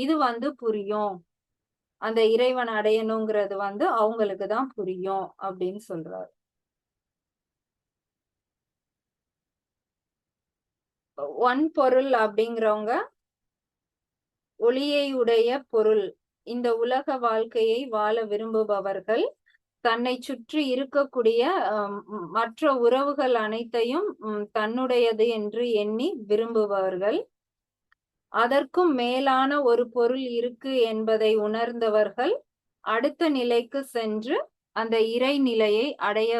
இது வந்து புரியும். அந்த இறைவன் அடையணுங்கிறது வந்து அவங்களுக்கு தான் புரியும் அப்படின்னு சொல்றாரு. ஒன்பொருள் அப்படிங்கிறவங்க ஒளியை உடைய பொருள். இந்த உலக வாழ்க்கையை வாழ விரும்புபவர்கள் தன்னை சுற்றி இருக்கக்கூடிய மற்ற உறவுகள் அனைத்தையும் தன்னுடையது என்று எண்ணி விரும்புபவர்கள். அதற்கும் மேலான ஒரு பொருள் இருக்கு என்பதை உணர்ந்தவர்கள் அடுத்த நிலைக்கு சென்று அந்த இறை நிலையை அடைய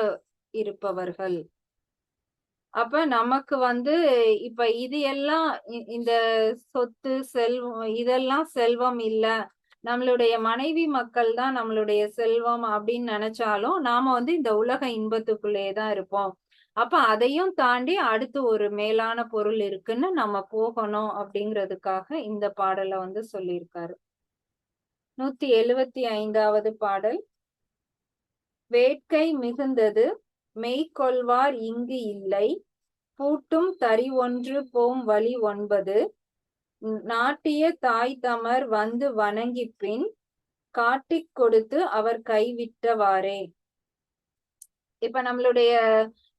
இருப்பவர்கள். அப்ப நமக்கு வந்து இப்ப இது எல்லாம் இந்த சொத்து செல்வம் இதெல்லாம் செல்வம் இல்ல, நம்மளுடைய மனைவி மக்கள் தான் நம்மளுடைய செல்வம் அப்படின்னு நினைச்சாலும் நாம வந்து இந்த உலக இன்பத்துக்குள்ளேதான் இருப்போம். அப்ப அதையும் தாண்டி அடுத்து ஒரு மேலான பொருள் இருக்குன்னு நம்ம போகணும் அப்படிங்கிறதுக்காக இந்த பாடலை வந்து சொல்லியிருக்காரு. 175வது பாடல். வேட்கை மிகுந்தது மெய்கொள்வார் இங்கு இல்லை, பூட்டும் தறி ஒன்று போம் வழி 9, நாட்டிய தாய் தமர் வந்து வணங்கி பின் காட்டிக் கொடுத்து அவர் கைவிட்டவாறே. இப்ப நம்மளுடைய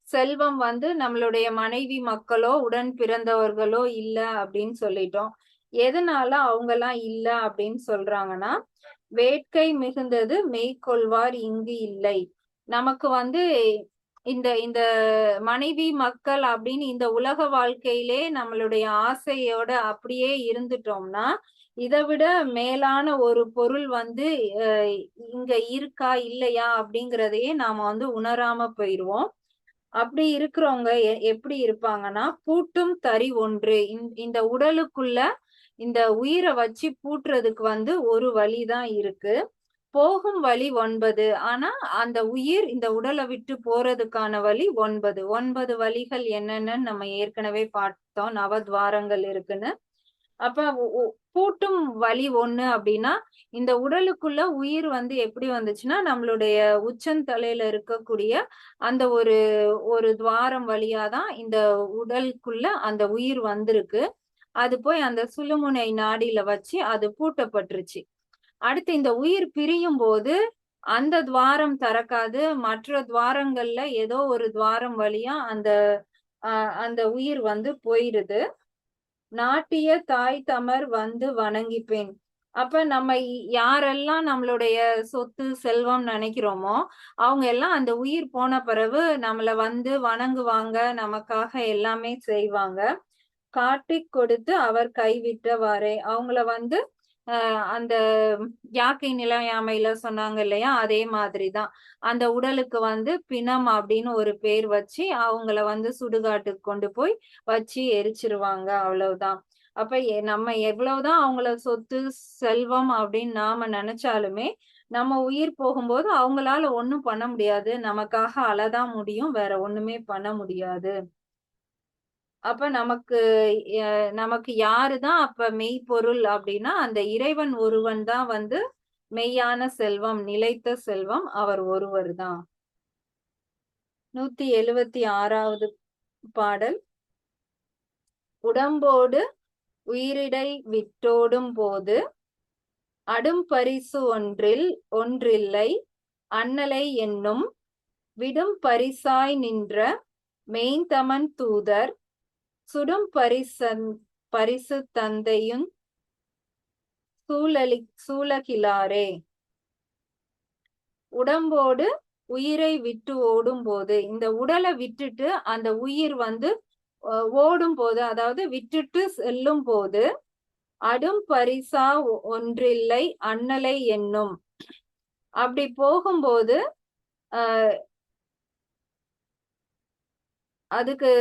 செல்வம் வந்து நம்மளுடைய மனைவி மக்களோ உடன் பிறந்தவர்களோ இல்ல அப்படின்னு சொல்லிட்டோம். எதனால அவங்கெல்லாம் இல்ல அப்படின்னு சொல்றாங்கன்னா, வேட்கை மிகுந்தது மெய்கொள்வார் இங்கு இல்லை. நமக்கு வந்து இந்த இந்த மனைவி மக்கள் அப்படின்னு இந்த உலக வாழ்க்கையிலே நம்மளுடைய ஆசையோட அப்படியே இருந்துட்டோம்னா, இதை விட மேலான ஒரு பொருள் வந்து இங்க இருக்கா இல்லையா அப்படிங்கிறதையே நாம வந்து உணராம போயிருவோம். அப்படி இருக்கிறவங்க எப்படி இருப்பாங்கன்னா, பூட்டும் தறி ஒன்று. இந்த உடலுக்குள்ள இந்த உயிரை வச்சு பூட்டுறதுக்கு வந்து ஒரு வழிதான் இருக்கு, போகும் வழி 9. ஆனா அந்த உயிர் இந்த உடலை விட்டு போறதுக்கான வழி 9. 9 வழிகள் என்னன்னு நம்ம ஏற்கனவே பார்த்தோம், நவத்வாரங்கள் இருக்குன்னு. அப்ப பூட்டும் வழி 1 அப்படின்னா, இந்த உடலுக்குள்ள உயிர் வந்து எப்படி வந்துச்சுன்னா, நம்மளுடைய உச்சந்தலையில இருக்கக்கூடிய அந்த ஒரு ஒரு துவாரம் வழியாதான் இந்த உடலுக்குள்ள அந்த உயிர் வந்திருக்கு. அது போய் அந்த சுழுமுனை நாடியில வச்சு அது பூட்டப்பட்டுருச்சு. அடுத்து இந்த உயிர் பிரியும் போது அந்த துவாரம் திறக்காது, மற்ற துவாரங்கள்ல ஏதோ ஒரு துவாரம் வழியா அந்த அந்த உயிர் வந்து போயிருது. நாட்டிய தாய் தமர் வந்து வணங்கிப்பேன். அப்ப நம்ம யாரெல்லாம் நம்மளுடைய சொத்து செல்வம் நினைக்கிறோமோ அவங்க எல்லாம் அந்த உயிர் போன பிறகு நம்மள வந்து வணங்குவாங்க, நமக்காக எல்லாமே செய்வாங்க. காட்டிக் கொடுத்து அவர் கைவிட்டவாறே. அவங்கள வந்து அந்த யாக்கை நிலையாமையில சொன்னாங்க இல்லையா, அதே மாதிரிதான் அந்த உடலுக்கு வந்து பிணம் அப்படின்னு ஒரு பேர் வச்சு அவங்கள வந்து சுடுகாட்டுக்கு கொண்டு போய் வச்சு எரிச்சிருவாங்க, அவ்வளவுதான். அப்ப நம்ம எவ்வளவுதான் அவங்கள சொத்து செல்வம் அப்படின்னு நாம நினைச்சாலுமே நம்ம உயிர் போகும்போது அவங்களால ஒண்ணும் பண்ண முடியாது, நமக்காக அழதான் முடியும், வேற ஒண்ணுமே பண்ண முடியாது. அப்ப நமக்கு யாருதான் அப்ப மெய்ப்பொருள் அப்படின்னா, அந்த இறைவன் ஒருவன் தான் வந்து மெய்யான செல்வம், நிலைத்த செல்வம் அவர் ஒருவர் தான். 176வது பாடல். உடம்போடு உயிரிடை விட்டோடும் போது அடும் பரிசு ஒன்றில்லை அண்ணலை என்னும் விடும் பரிசாய் நின்ற மெய்ந்தமன் தூதர் சுடும் பரிசு தந்தையும் சூழகிலாரே. உடம்போடு உயிரை விட்டு ஓடும் போது, இந்த உடலை விட்டுட்டு அந்த உயிர் வந்து ஓடும் போது, அதாவது விட்டுட்டு செல்லும் போது அடும் பரிசா ஒன்றில்லை அண்ணலை என்னும். அப்படி போகும்போது அதுக்கு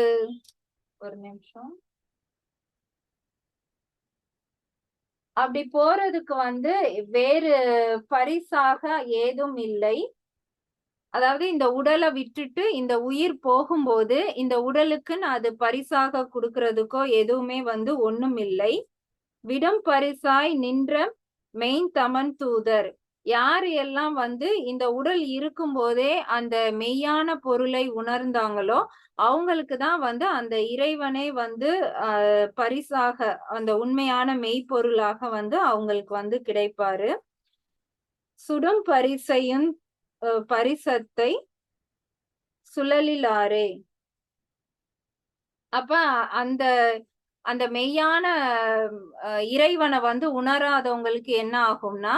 ஒரு நிமிஷம், அப்படி போறதுக்கு வந்து வேறு பரிசாக ஏதும் இல்லை. அதாவது இந்த உடலை விட்டுட்டு இந்த உயிர் போகும்போது இந்த உடலுக்குன்னு அது பரிசாக கொடுக்கறதுக்கோ எதுவுமே வந்து ஒண்ணும் இல்லை. விடும் பரிசாய் நின்ற மெய்ந்தமன் தூதர், யாரு எல்லாம் வந்து இந்த உடல் இருக்கும் போதே அந்த மெய்யான பொருளை உணர்ந்தாங்களோ அவங்களுக்கு தான் வந்து அந்த இறைவனை வந்து பரிசாக, அந்த உண்மையான மெய்ப்பொருளாக வந்து அவங்களுக்கு வந்து கிடைப்பாரு. சுடும் பரிசையும் பரிசத்தை சுழலிலாரே. அப்ப அந்த அந்த மெய்யான இறைவனை வந்து உணராதவங்களுக்கு என்ன ஆகும்னா,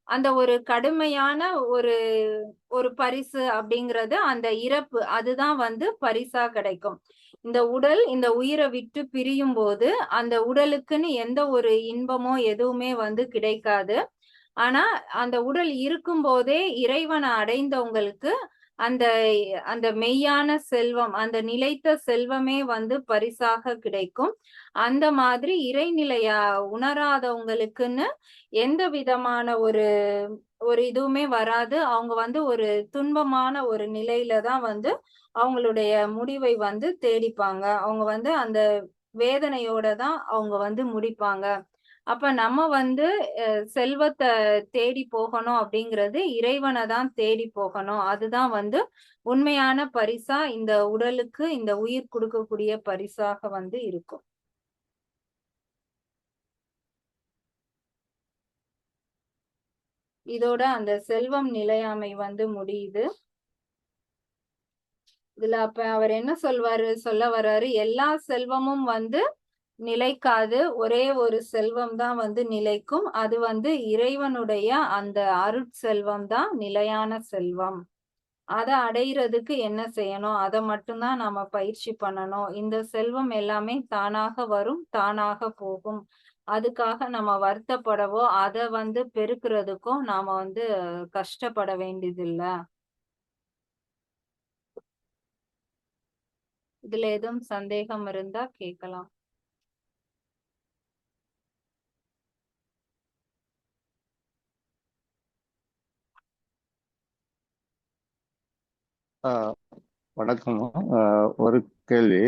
அந்த ஒரு கடுமையான ஒரு பரிசு அப்படிங்கிறது அந்த இறப்பு, அதுதான் வந்து பரிசா கிடைக்கும். இந்த உடல் இந்த உயிரை விட்டு பிரியும் போது அந்த உடலுக்குன்னு எந்த ஒரு இன்பமோ எதுவுமே வந்து கிடைக்காது. ஆனா அந்த உடல் இருக்கும் போதே இறைவனை அடைந்தவங்களுக்கு அந்த அந்த மெய்யான செல்வம், அந்த நிலைத்த செல்வமே வந்து பரிசாக கிடைக்கும். அந்த மாதிரி இறைநிலையா உணராதவங்களுக்குன்னு எந்த விதமான ஒரு இதுவுமே வராது. அவங்க வந்து ஒரு துன்பமான ஒரு நிலையில தான் வந்து அவங்களுடைய முடிவை வந்து தேடிப்பாங்க. அவங்க வந்து அந்த வேதனையோட தான் அவங்க வந்து முடிப்பாங்க. அப்ப நம்ம வந்து செல்வத்தை தேடி போகணும் அப்படிங்கிறது இறைவனை தான் தேடி போகணும். அதுதான் வந்து உண்மையான பரிசா இந்த உடலுக்கு இந்த உயிர் கொடுக்கக்கூடிய பரிசாக வந்து இருக்கும். இதோட அந்த செல்வம் நிலையாமை வந்து முடியுது. இதுல அப்ப அவர் என்ன சொல்ல வர்றாரு, எல்லா செல்வமும் வந்து நிலைக்காது, ஒரே ஒரு செல்வம் தான் வந்து நிலைக்கும். அது வந்து இறைவனுடைய அந்த அருட்செல்வம் தான் நிலையான செல்வம். அதை அடையிறதுக்கு என்ன செய்யணும், அதை மட்டும்தான் நாம பயிற்சி பண்ணணும். இந்த செல்வம் எல்லாமே தானாக வரும், தானாக போகும். அதுக்காக நம்ம வருத்தப்படவோ அதை வந்து பெருக்கிறதுக்கும் நாம வந்து கஷ்டப்பட வேண்டியதில்லை. இதுல எதுவும் சந்தேகம் இருந்தா கேட்கலாம். வணக்கம். ஒரு கேள்வி.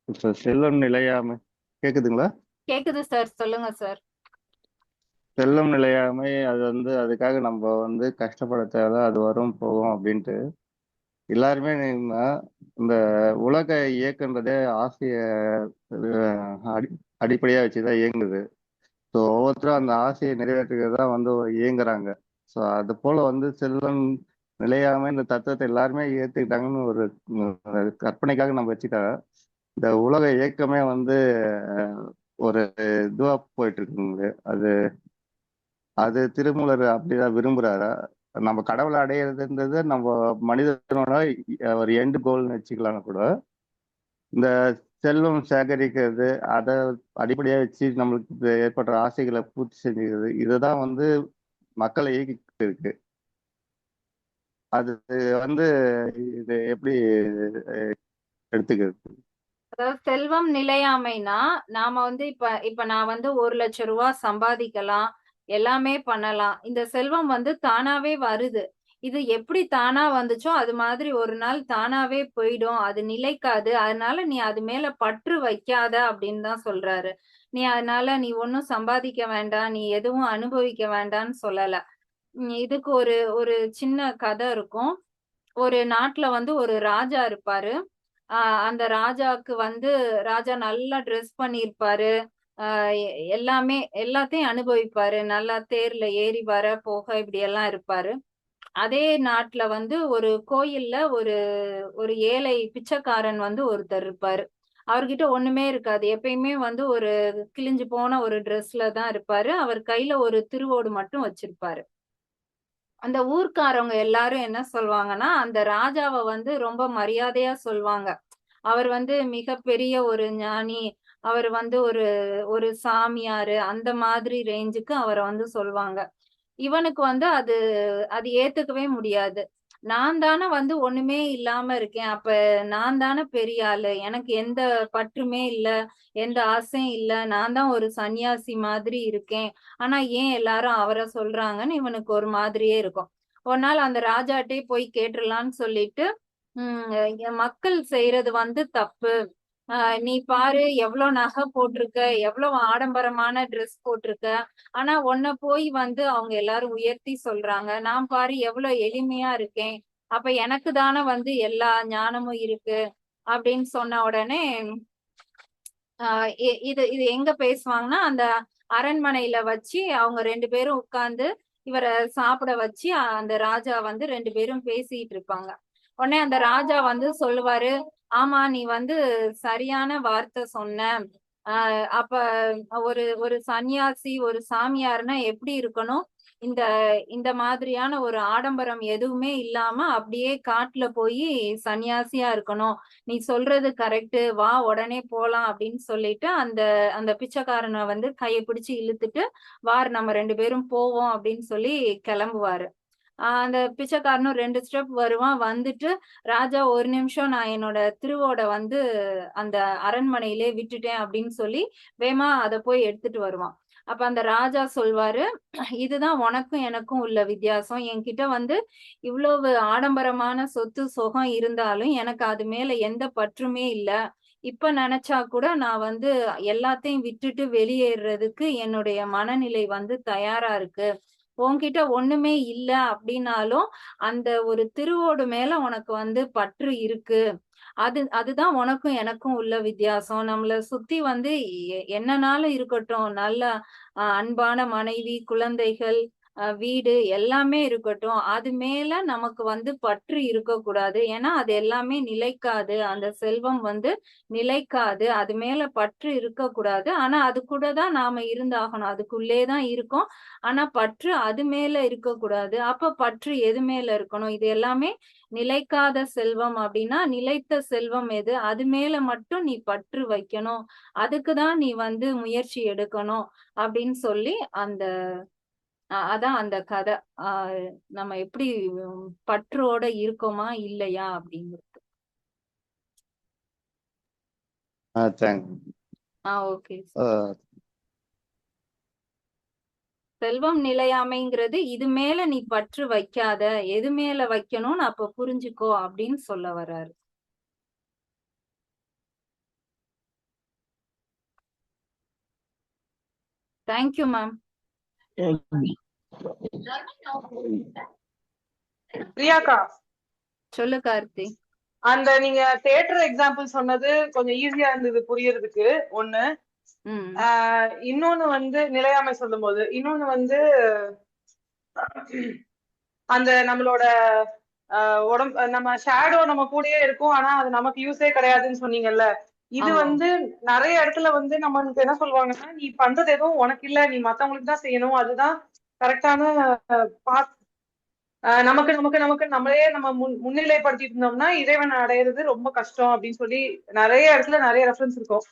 இப்ப செல்வம் நிலையாமை கேக்குதுங்களா? கேக்குது சார், சொல்லுங்க சார். செல்வம் நிலையாமை அது வந்து அதுக்காக நம்ம வந்து கஷ்டப்பட தேவை, அது வரும் போகும் அப்படின்ட்டு எல்லாருமே இந்த உலக இயக்கன்றதே ஆசைய அடிப்படையா வச்சுதான் இயங்குது. ஸோ ஒவ்வொருத்தரும் அந்த ஆசையை நிறைவேற்றுறது தான் வந்து இயங்குறாங்க. ஸோ அது போல வந்து செல்வம் நிலையாம இந்த தத்துவத்தை எல்லாருமே ஏத்துக்கிட்டாங்கன்னு ஒரு கற்பனைக்காக நம்ம வச்சுட்டா இந்த உலக இயக்கமே வந்து ஒரு இதுவா போயிட்டு இருக்குங்க. அது அது திருமூலர் அப்படிதான் விரும்புறாரா? நம்ம கடவுளை அடையிறதுன்றது நம்ம மனிதனோட ஒரு எண்டு கோல்னு வச்சுக்கலாம். கூட இந்த செல்வம் சேகரிக்கிறது அதை அடிப்படையா வச்சு நம்மளுக்கு ஏற்படுற ஆசைகளை பூர்த்தி செஞ்சுக்கிறது, இதுதான் வந்து மக்களை இயக்கிட்டு இருக்கு. அது வந்து இது எப்படி எடுத்துக்கிறது? அதாவது செல்வம் நிலையாமைனா நாம வந்து இப்ப நான் வந்து 1,00,000 ரூபாய் சம்பாதிக்கலாம், எல்லாமே பண்ணலாம். இந்த செல்வம் வந்து தானாவே வருது. இது எப்படி தானா வந்துச்சோ அது மாதிரி ஒரு நாள் தானாவே போயிடும், அது நிலைக்காது. அதனால நீ அது மேல பற்று வைக்காத அப்படின்னு தான் சொல்றாரு. நீ அதனால நீ ஒன்னும் சம்பாதிக்க வேண்டாம், நீ எதுவும் அனுபவிக்க வேண்டாம்னு சொல்லல. இதுக்கு ஒரு சின்ன கதை இருக்கும். ஒரு நாட்டுல வந்து ஒரு ராஜா இருப்பாரு. அந்த ராஜாக்கு வந்து ராஜா நல்லா ட்ரெஸ் பண்ணியிருப்பாரு. எல்லாமே எல்லாத்தையும் அனுபவிப்பாரு. நல்லா தேர்ல ஏறி வர போக இப்படி எல்லாம் இருப்பாரு. அதே நாட்டுல வந்து ஒரு கோயில்ல ஒரு ஒரு ஏழை பிச்சைக்காரன் வந்து ஒருத்தர் இருப்பாரு. அவர்கிட்ட ஒண்ணுமே இருக்காது. எப்பயுமே வந்து ஒரு கிழிஞ்சு போன ஒரு ட்ரெஸ்ல தான் இருப்பாரு. அவர் கையில ஒரு திருவோடு மட்டும் வச்சிருப்பாரு. அந்த ஊர்க்காரவங்க எல்லாரும் என்ன சொல்வாங்கன்னா, அந்த ராஜாவ வந்து ரொம்ப மரியாதையா சொல்வாங்க. அவர் வந்து மிகப்பெரிய ஒரு ஞானி. அவர் வந்து ஒரு ஒரு சாமியாரு. அந்த மாதிரி ரேஞ்சுக்கு அவர வந்து சொல்வாங்க. இவனுக்கு வந்து அது அது ஏத்துக்கவே முடியாது. நான் தான வந்து ஒண்ணுமே இல்லாம இருக்கேன். அப்ப நான் தான பெரிய ஆளு. எனக்கு எந்த பற்றுமே இல்ல. எந்த ஆசையும் இல்ல. நான் தான் ஒரு சன்னியாசி மாதிரி இருக்கேன். ஆனா ஏன் எல்லாரும் அவர சொல்றாங்கன்னு இவனுக்கு ஒரு மாதிரியே இருக்கும். ஒரு நாள் அந்த ராஜாட்டயே போய் கேட்டுறலான்னு சொல்லிட்டு, மக்கள் செய்யறது வந்து தப்பு. நீ பாரு எவ்ளோ நகை போட்டிருக்க, எவ்வளவு ஆடம்பரமான ட்ரெஸ் போட்டிருக்க. ஆனா உன்ன போய் வந்து அவங்க எல்லாரும் உயர்த்தி சொல்றாங்க. நான் பாரு எவ்வளோ எளிமையா இருக்கேன். அப்ப எனக்கு தானே வந்து எல்லா ஞானமும் இருக்கு அப்படின்னு சொன்ன உடனே இது இது எங்க பேசுவாங்கன்னா அந்த அரண்மனையில வச்சு அவங்க 2 பேரும் உட்கார்ந்து இவரை சாப்பிட வச்சு அந்த ராஜா வந்து 2 பேரும் பேசிட்டு இருப்பாங்க. உடனே அந்த ராஜா வந்து சொல்லுவாரு, ஆமா நீ வந்து சரியான வார்த்தை சொன்ன. அப்ப ஒரு ஒரு சன்னியாசி ஒரு சாமியார்னா எப்படி இருக்கணும்? இந்த இந்த மாதிரியான ஒரு ஆடம்பரம் எதுவுமே இல்லாம அப்படியே காட்டுல போய் சன்னியாசியா இருக்கணும். நீ சொல்றது கரெக்ட், வா உடனே போலாம் அப்படின்னு சொல்லிட்டு அந்த அந்த பிச்சைக்காரனை வந்து கையை பிடிச்சு இழுத்துட்டு வார் நம்ம 2 பேரும் போவோம் அப்படின்னு சொல்லி கிளம்புவாரு. அந்த பிச்சைக்காரனும் 2 ஸ்டெப் வருவான். வந்துட்டு, ராஜா ஒரு நிமிஷம் நான் என்னோட திருவோட வந்து அந்த அரண்மனையிலே விட்டுட்டேன் அப்படின்னு சொல்லி, வேகமா அத போய் எடுத்துட்டு வருவான். அப்ப அந்த ராஜா சொல்வாரு, இதுதான் உனக்கும் எனக்கும் உள்ள வித்தியாசம். என்கிட்ட வந்து இவ்வளவு ஆடம்பரமான சொத்து, சுகம் இருந்தாலும் எனக்கு அது மேல எந்த பற்றுமே இல்ல. இப்ப நெனச்சா கூட நான் வந்து எல்லாத்தையும் விட்டுட்டு வெளியேறுறதுக்கு என்னுடைய மனநிலை வந்து தயாரா இருக்கு. உன்கிட்ட ஒண்ணுமே இல்ல அப்படின்னாலும், அந்த ஒரு திருவோடு மேல உனக்கு வந்து பற்று இருக்கு. அதுதான் உனக்கும் எனக்கும் உள்ள வித்தியாசம். நம்மள சுத்தி வந்து என்னனாலும் இருக்கட்டும். நல்ல அன்பான மனைவி, குழந்தைகள், வீடு எல்லாமே இருக்கட்டும். அது மேல நமக்கு வந்து பற்று இருக்கக்கூடாது. ஏன்னா, அது எல்லாமே நிலைக்காது. அந்த செல்வம் வந்து நிலைக்காது. அது மேல பற்று இருக்கக்கூடாது. ஆனா, அது கூட தான் நாம இருந்தாகணும். அதுக்குள்ளே தான் இருக்கோம். ஆனா, பற்று அது மேல இருக்கக்கூடாது. அப்ப பற்று எது மேல இருக்கணும்? இது எல்லாமே நிலைக்காத செல்வம் அப்படின்னா, நிலைத்த செல்வம் எது? அது மேல மட்டும் நீ பற்று வைக்கணும். அதுக்கு தான் நீ வந்து முயற்சி எடுக்கணும். அப்படின்னு சொல்லி அந்த அதான் அந்த கதை. அ நம்ம எப்படி பற்றோட இருக்கோமா? இல்லையா? அப்படிங்கிறது. Thank okay. செல்வம் நிலையாமைங்கிறது இது மேல நீ பற்று வைக்காத. எது மேல வைக்கணும்னு அப்ப புரிஞ்சுக்கோ அப்படின்னு சொல்ல வர்றாரு. Thank you ma'am. பிரியாக்கா, சொல்லு கார்த்தி. அந்த நீங்க தியேட்டர் எக்ஸாம்பிள் சொன்னது கொஞ்சம் ஈஸியா இருந்தது புரியறதுக்கு ஒண்ணு. இன்னொன்னு வந்து நிலையாமை சொல்லும் போது, இன்னொன்னு வந்து அந்த நம்மளோட உடம்பு நம்ம ஷேடோ நம்ம கூடயே இருக்கும், ஆனா அது நமக்கு யூஸே கிடையாதுன்னு சொன்னீங்கல்ல. இது வந்து நிறைய இடத்துல வந்து நம்மளுக்கு என்ன சொல்லுவாங்கன்னா, நீ பண்றது எதுவும் உனக்கு இல்ல, நீ மத்தவங்களுக்கு தான் செய்யணும், அதுதான் கரெக்டான பாத். நமக்கு நமக்கு நமக்கு நம்மளே நம்ம முன்னிலைப்படுத்திட்டு இருந்தோம்னா இறைவன் அடையிறது ரொம்ப கஷ்டம் அப்படின்னு சொல்லி நிறைய இடத்துல நிறைய ரெஃபரன்ஸ் இருக்கும்.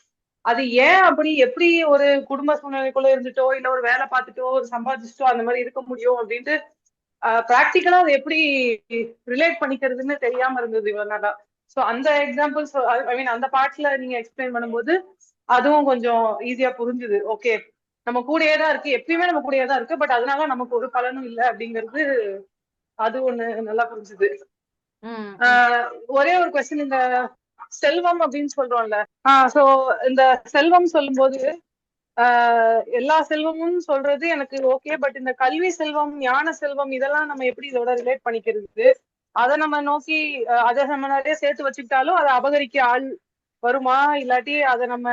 அது ஏன் அப்படி எப்படி ஒரு குடும்ப சூழ்நிலைக்குள்ள இருந்துட்டோ இல்ல ஒரு வேலை பார்த்துட்டோ ஒரு சம்பாதிச்சுட்டோ அந்த மாதிரி இருக்க முடியும் அப்படின்ட்டு பிராக்டிக்கலா அதை எப்படி ரிலேட் பண்ணிக்கிறதுன்னு தெரியாம இருந்தது இவ்வளவு நாளா. சோ அந்த எக்ஸாம்பிள்ஸ் ஐ மீன் அந்த பார்ட்ஸ்ல நீங்க எக்ஸ்பிளைன் பண்ணும்போது அதுவும் கொஞ்சம் ஈஸியா புரிஞ்சுது. ஓகே, நம்ம கூடயே தான் இருக்கு, எப்பயுமே நம்ம கூடயே தான் இருக்கு, பட் அதனால நமக்கு ஒரு பலனும் இல்லை அப்படிங்கிறது அது ஒண்ணு நல்லா புரிஞ்சுது. ஒரே ஒரு கொஸ்டின், இந்த செல்வம் அப்படின்னு சொல்றோம்ல, சோ இந்த செல்வம் சொல்லும் போது எல்லா செல்வமும் சொல்றது எனக்கு ஓகே, பட் இந்த கல்வி செல்வம் ஞான செல்வம் இதெல்லாம் நம்ம எப்படி இதோட ரிலேட் பண்ணிக்கிறது? அதை நம்ம நோக்கி அதை நம்ம நிறைய சேர்த்து வச்சுக்கிட்டாலும் அதை அபகரிக்க ஆள் வருமா, இல்லாட்டி அதை நம்ம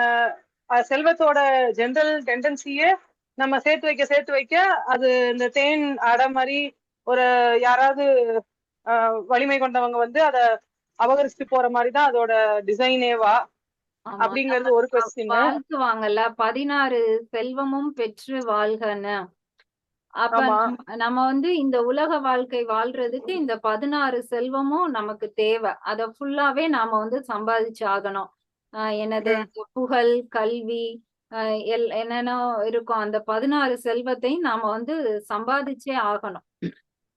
செல்வத்தோட ஜென்ரல் டெண்டன்சியே நம்ம சேர்த்து வைக்க அது இந்த தேன் அடை மாதிரி ஒரு யாராவது வலிமை கொண்டவங்க வந்து அதை அபகரிச்சுட்டு போற மாதிரிதான் அதோட டிசைனேவா அப்படிங்கிறது ஒரு கொஸ்டின். வாழ்த்துவாங்கல்ல 16 செல்வமும் பெற்று வாழ்கன்னு. அப்ப நம்ம வந்து இந்த உலக வாழ்க்கை வாழ்றதுக்கு இந்த 16 செல்வமும் நமக்கு தேவை. அத ஃபுல்லாவே நாம வந்து சம்பாதிச்சு ஆகணும். என்னது புகழ், கல்வி, என்னென்ன இருக்கும் அந்த 16 செல்வத்தையும் நாம வந்து சம்பாதிச்சே ஆகணும்.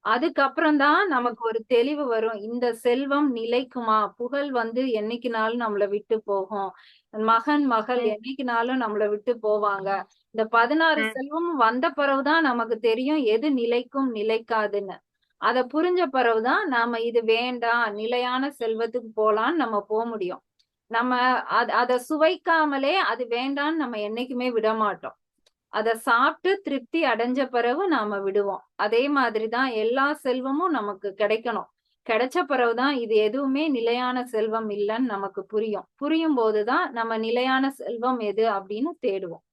அதுக்கப்புறம் தான் நமக்கு ஒரு தெளிவு வரும். இந்த செல்வம் நிலைக்குமா? புகழ் வந்து என்னைக்குனாலும் நம்மளை விட்டு போகும். மகன் மகள் என்னைக்குனாலும் நம்மளை விட்டு போவாங்க. இந்த 16 செல்வமும் வந்த பிறகுதான் நமக்கு தெரியும் எது நிலைக்கும் நிலைக்காதுன்னு. அத புரிஞ்ச பிறகுதான் நாம இது வேண்டாம், நிலையான செல்வத்துக்கு போலான்னு நம்ம போக முடியும். நம்ம அத சுவைக்காமலே அது வேண்டான்னு நம்ம என்னைக்குமே விட மாட்டோம். அத சாப்பிட்டு திருப்தி அடைஞ்ச பிறகு நாம விடுவோம். அதே மாதிரிதான் எல்லா செல்வமும் நமக்கு கிடைக்கணும். கிடைச்ச பிறகுதான் இது எதுவுமே நிலையான செல்வம் இல்லைன்னு நமக்கு புரியும். புரியும் போதுதான் நம்ம நிலையான செல்வம் எது அப்படின்னு தேடுவோம்.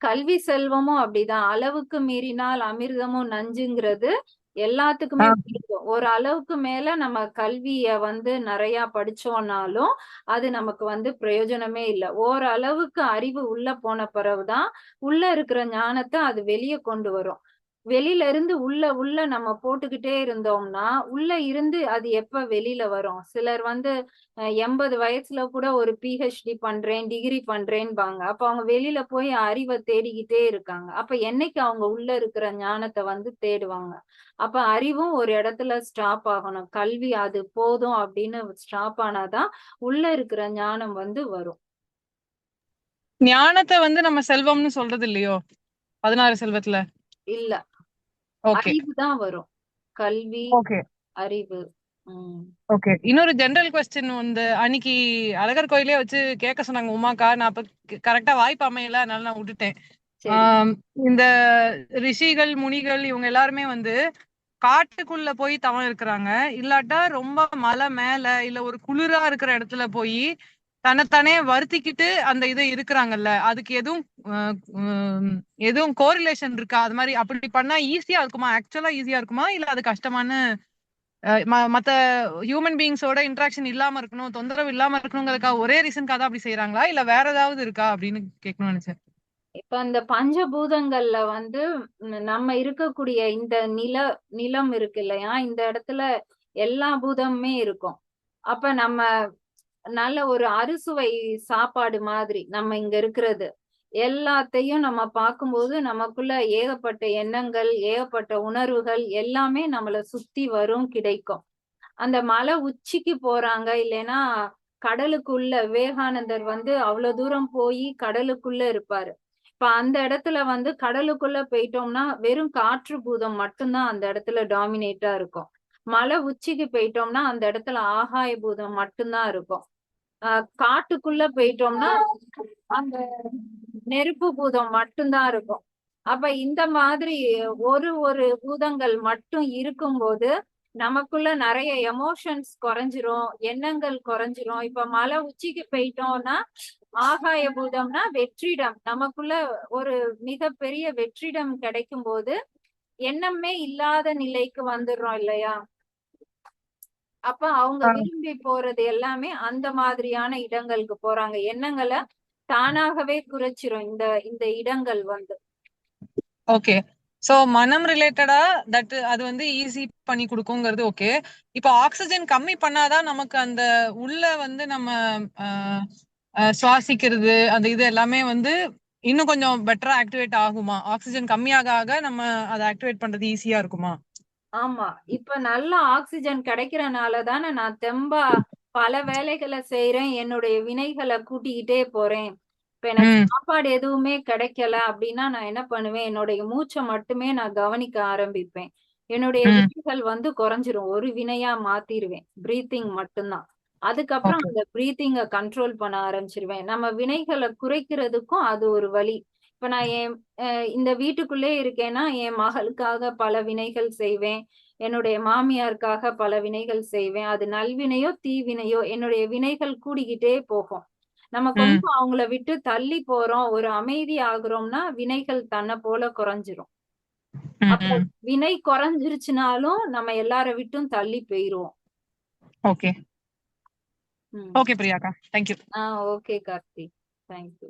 கல்வி செல்வமும் அப்படிதான். அளவுக்கு மீறினால் அமிர்தமும் நஞ்சுங்கிறது எல்லாத்துக்குமே பிடிக்கும். ஒரு அளவுக்கு மேல நம்ம கல்விய வந்து நிறைய படிச்சோம்னாலும் அது நமக்கு வந்து பிரயோஜனமே இல்லை. ஓரளவுக்கு அறிவு உள்ள போன பிறகுதான் உள்ள இருக்கிற ஞானத்தை அது வெளியே கொண்டு வரும். வெளியில இருந்து உள்ள நம்ம போட்டுக்கிட்டே இருந்தோம்னா உள்ள இருந்து அது எப்ப வெளியில வரும்? சிலர் வந்து 80 வயசுல கூட ஒரு PhD பண்றேன், டிகிரி பண்றேன்பாங்க. அப்ப அவங்க வெளியில போய் அறிவை தேடிக்கிட்டே இருக்காங்க. அப்ப என்னைக்கு அவங்க உள்ள இருக்கிற ஞானத்தை வந்து தேடுவாங்க? அப்ப அறிவும் ஒரு இடத்துல ஸ்டாப் ஆகணும். கல்வி அது போதும் அப்படின்னு ஸ்டாப் ஆனாதான் உள்ள இருக்கிற ஞானம் வந்து வரும். ஞானத்தை வந்து நம்ம செல்வம்னு சொல்றது இல்லையோ 16 செல்வத்துல? இல்ல, அறிவு தான் வரும். கல்வி, அறிவு. ஓகே. இன்னொரு ஜெனரல் கொஸ்டின் வந்து அன்னைக்கு அழகர் கோயிலே வச்சு கேட்க சொன்னாங்க உமாக்கா. நான் அப்ப கரெக்டா வாய்ப்பு அமையல, அதனால நான் விட்டுட்டேன். இந்த ரிஷிகள், முனிகள் இவங்க எல்லாருமே வந்து காட்டுக்குள்ள போய் தவம் இருக்கிறாங்க, இல்லாட்டா ரொம்ப மலை மேல இல்ல ஒரு குளிரா இருக்கிற இடத்துல போய் தன்னைத்தானே வருத்திக்கிட்டு அந்த இது இருக்கிறாங்கல்ல, அதுக்கு எதுவும் கோரிலேஷன் இருக்கா? அது மாதிரி அப்படி பண்ணா ஈஸியா இருக்குமா? ஆக்சுவலா ஈஸியா இருக்குமா, இல்ல அது கஷ்டமான மத்த ஹியூமன் பீயிங்ஸோட இன்ட்ராக்ஷன் இல்லாம இருக்கணும், தொந்தரவு இல்லாம இருக்கணுங்கிறதுக்காக ஒரே ரீசனுக்காக தான் அப்படி செய்யறாங்களா, இல்ல வேற ஏதாவது இருக்கா அப்படின்னு கேட்கணும்னு நினைச்சேன். இப்ப இந்த பஞ்சபூதங்கள்ல வந்து நம்ம இருக்கக்கூடிய இந்த நிலம் இருக்கு இல்லையா, இந்த இடத்துல எல்லா பூதமுமே இருக்கும். அப்ப நம்ம நல்ல ஒரு அறுசுவை சாப்பாடு மாதிரி நம்ம இங்க இருக்கிறது எல்லாத்தையும் நம்ம பார்க்கும்போது நமக்குள்ள ஏகப்பட்ட எண்ணங்கள், ஏகப்பட்ட உணர்வுகள் எல்லாமே நம்மள சுத்தி வரும், கிடைக்கும். அந்த மலை உச்சிக்கு போறாங்க, இல்லைன்னா கடலுக்குள்ள விவேகானந்தர் வந்து அவ்வளவு தூரம் போய் கடலுக்குள்ள இருப்பாரு. இப்ப அந்த இடத்துல வந்து கடலுக்குள்ள போயிட்டோம்னா வெறும் காற்று பூதம் மட்டும்தான் அந்த இடத்துல டாமினேட்டா இருக்கும். மலை உச்சிக்கு போயிட்டோம்னா அந்த இடத்துல ஆகாய பூதம் மட்டும்தான் இருக்கும். காட்டுக்குள்ள போயிட்டோம்னா அந்த நெருப்பு பூதம் மட்டும்தான் இருக்கும். அப்ப இந்த மாதிரி ஒரு பூதங்கள் மட்டும் இருக்கும்போது நமக்குள்ள நிறைய எமோஷன்ஸ் குறைஞ்சிரும், எண்ணங்கள் குறைஞ்சிரும். இப்ப மலை உச்சிக்கு போயிட்டோம்னா ஆகாய பூதம்னா வெற்றிடம், நமக்குள்ள ஒரு மிகப்பெரிய வெற்றிடம் கிடைக்கும் போது எண்ணமே இல்லாத நிலைக்கு வந்துடுறோம் இல்லையா? அப்ப அவங்க விரும்பி போறது எல்லாமே அந்த மாதிரியான இடங்களுக்கு போறாங்க. எண்ணங்களை தானாகவே குறைச்சிரும் இந்த இடங்கள் வந்து. ஓகே. சோ மனம் ரிலேட்டடா அது வந்து ஈஸி பண்ணி கொடுக்குங்கிறது ஓகே. இப்போ ஆக்சிஜன் கம்மி பண்ணாதான் நமக்கு அந்த உள்ள வந்து நம்ம சுவாசிக்கிறது அந்த இது எல்லாமே வந்து இன்னும் கொஞ்சம் பெட்டரா ஆக்டிவேட் ஆகுமா? ஆக்சிஜன் கம்மியாக ஆக நம்ம அதை ஆக்டிவேட் பண்றது ஈஸியா இருக்குமா? ஆமா, இப்ப நல்ல ஆக்சிஜன் கிடைக்கிறனால தானே நான் தெம்பா பல வேலைகளை செய்யறேன், என்னுடைய வினைகளை கூட்டிக்கிட்டே போறேன். இப்ப எனக்கு சாப்பாடு எதுவுமே கிடைக்கல அப்படின்னா நான் என்ன பண்ணுவேன், என்னுடைய மூச்சை மட்டுமே நான் கவனிக்க ஆரம்பிப்பேன். என்னுடைய வினைகள் வந்து குறைஞ்சிரும், ஒரு வினையா மாத்திருவேன். பிரீத்திங் மட்டும்தான். அதுக்கப்புறம் அந்த பிரீத்திங்க கண்ட்ரோல் பண்ண ஆரம்பிச்சிருவேன். நம்ம வினைகளை குறைக்கிறதுக்கும் அது ஒரு வழி. இப்ப நான் இந்த வீட்டுக்குள்ளே இருக்கேன்னா என் மகளுக்காக பல வினைகள் செய்வேன், என்னுடைய மாமியாருக்காக பல வினைகள் செய்வேன். அது நல்வினையோ தீவினையோ என்னுடைய வினைகள் கூடிக்கிட்டே போகும். நம்ம கொஞ்சம் அவங்கள விட்டு தள்ளி போறோம், ஒரு அமைதி ஆகுறோம்னா வினைகள் தன்னை போல குறைஞ்சிரும். அப்ப வினை குறைஞ்சிருச்சுனாலும் நம்ம எல்லார விட்டும் தள்ளி போயிருவோம். ஓகே ஓகே பிரியாக்கா, தேங்க்யூ. Okay Karthi, thank you.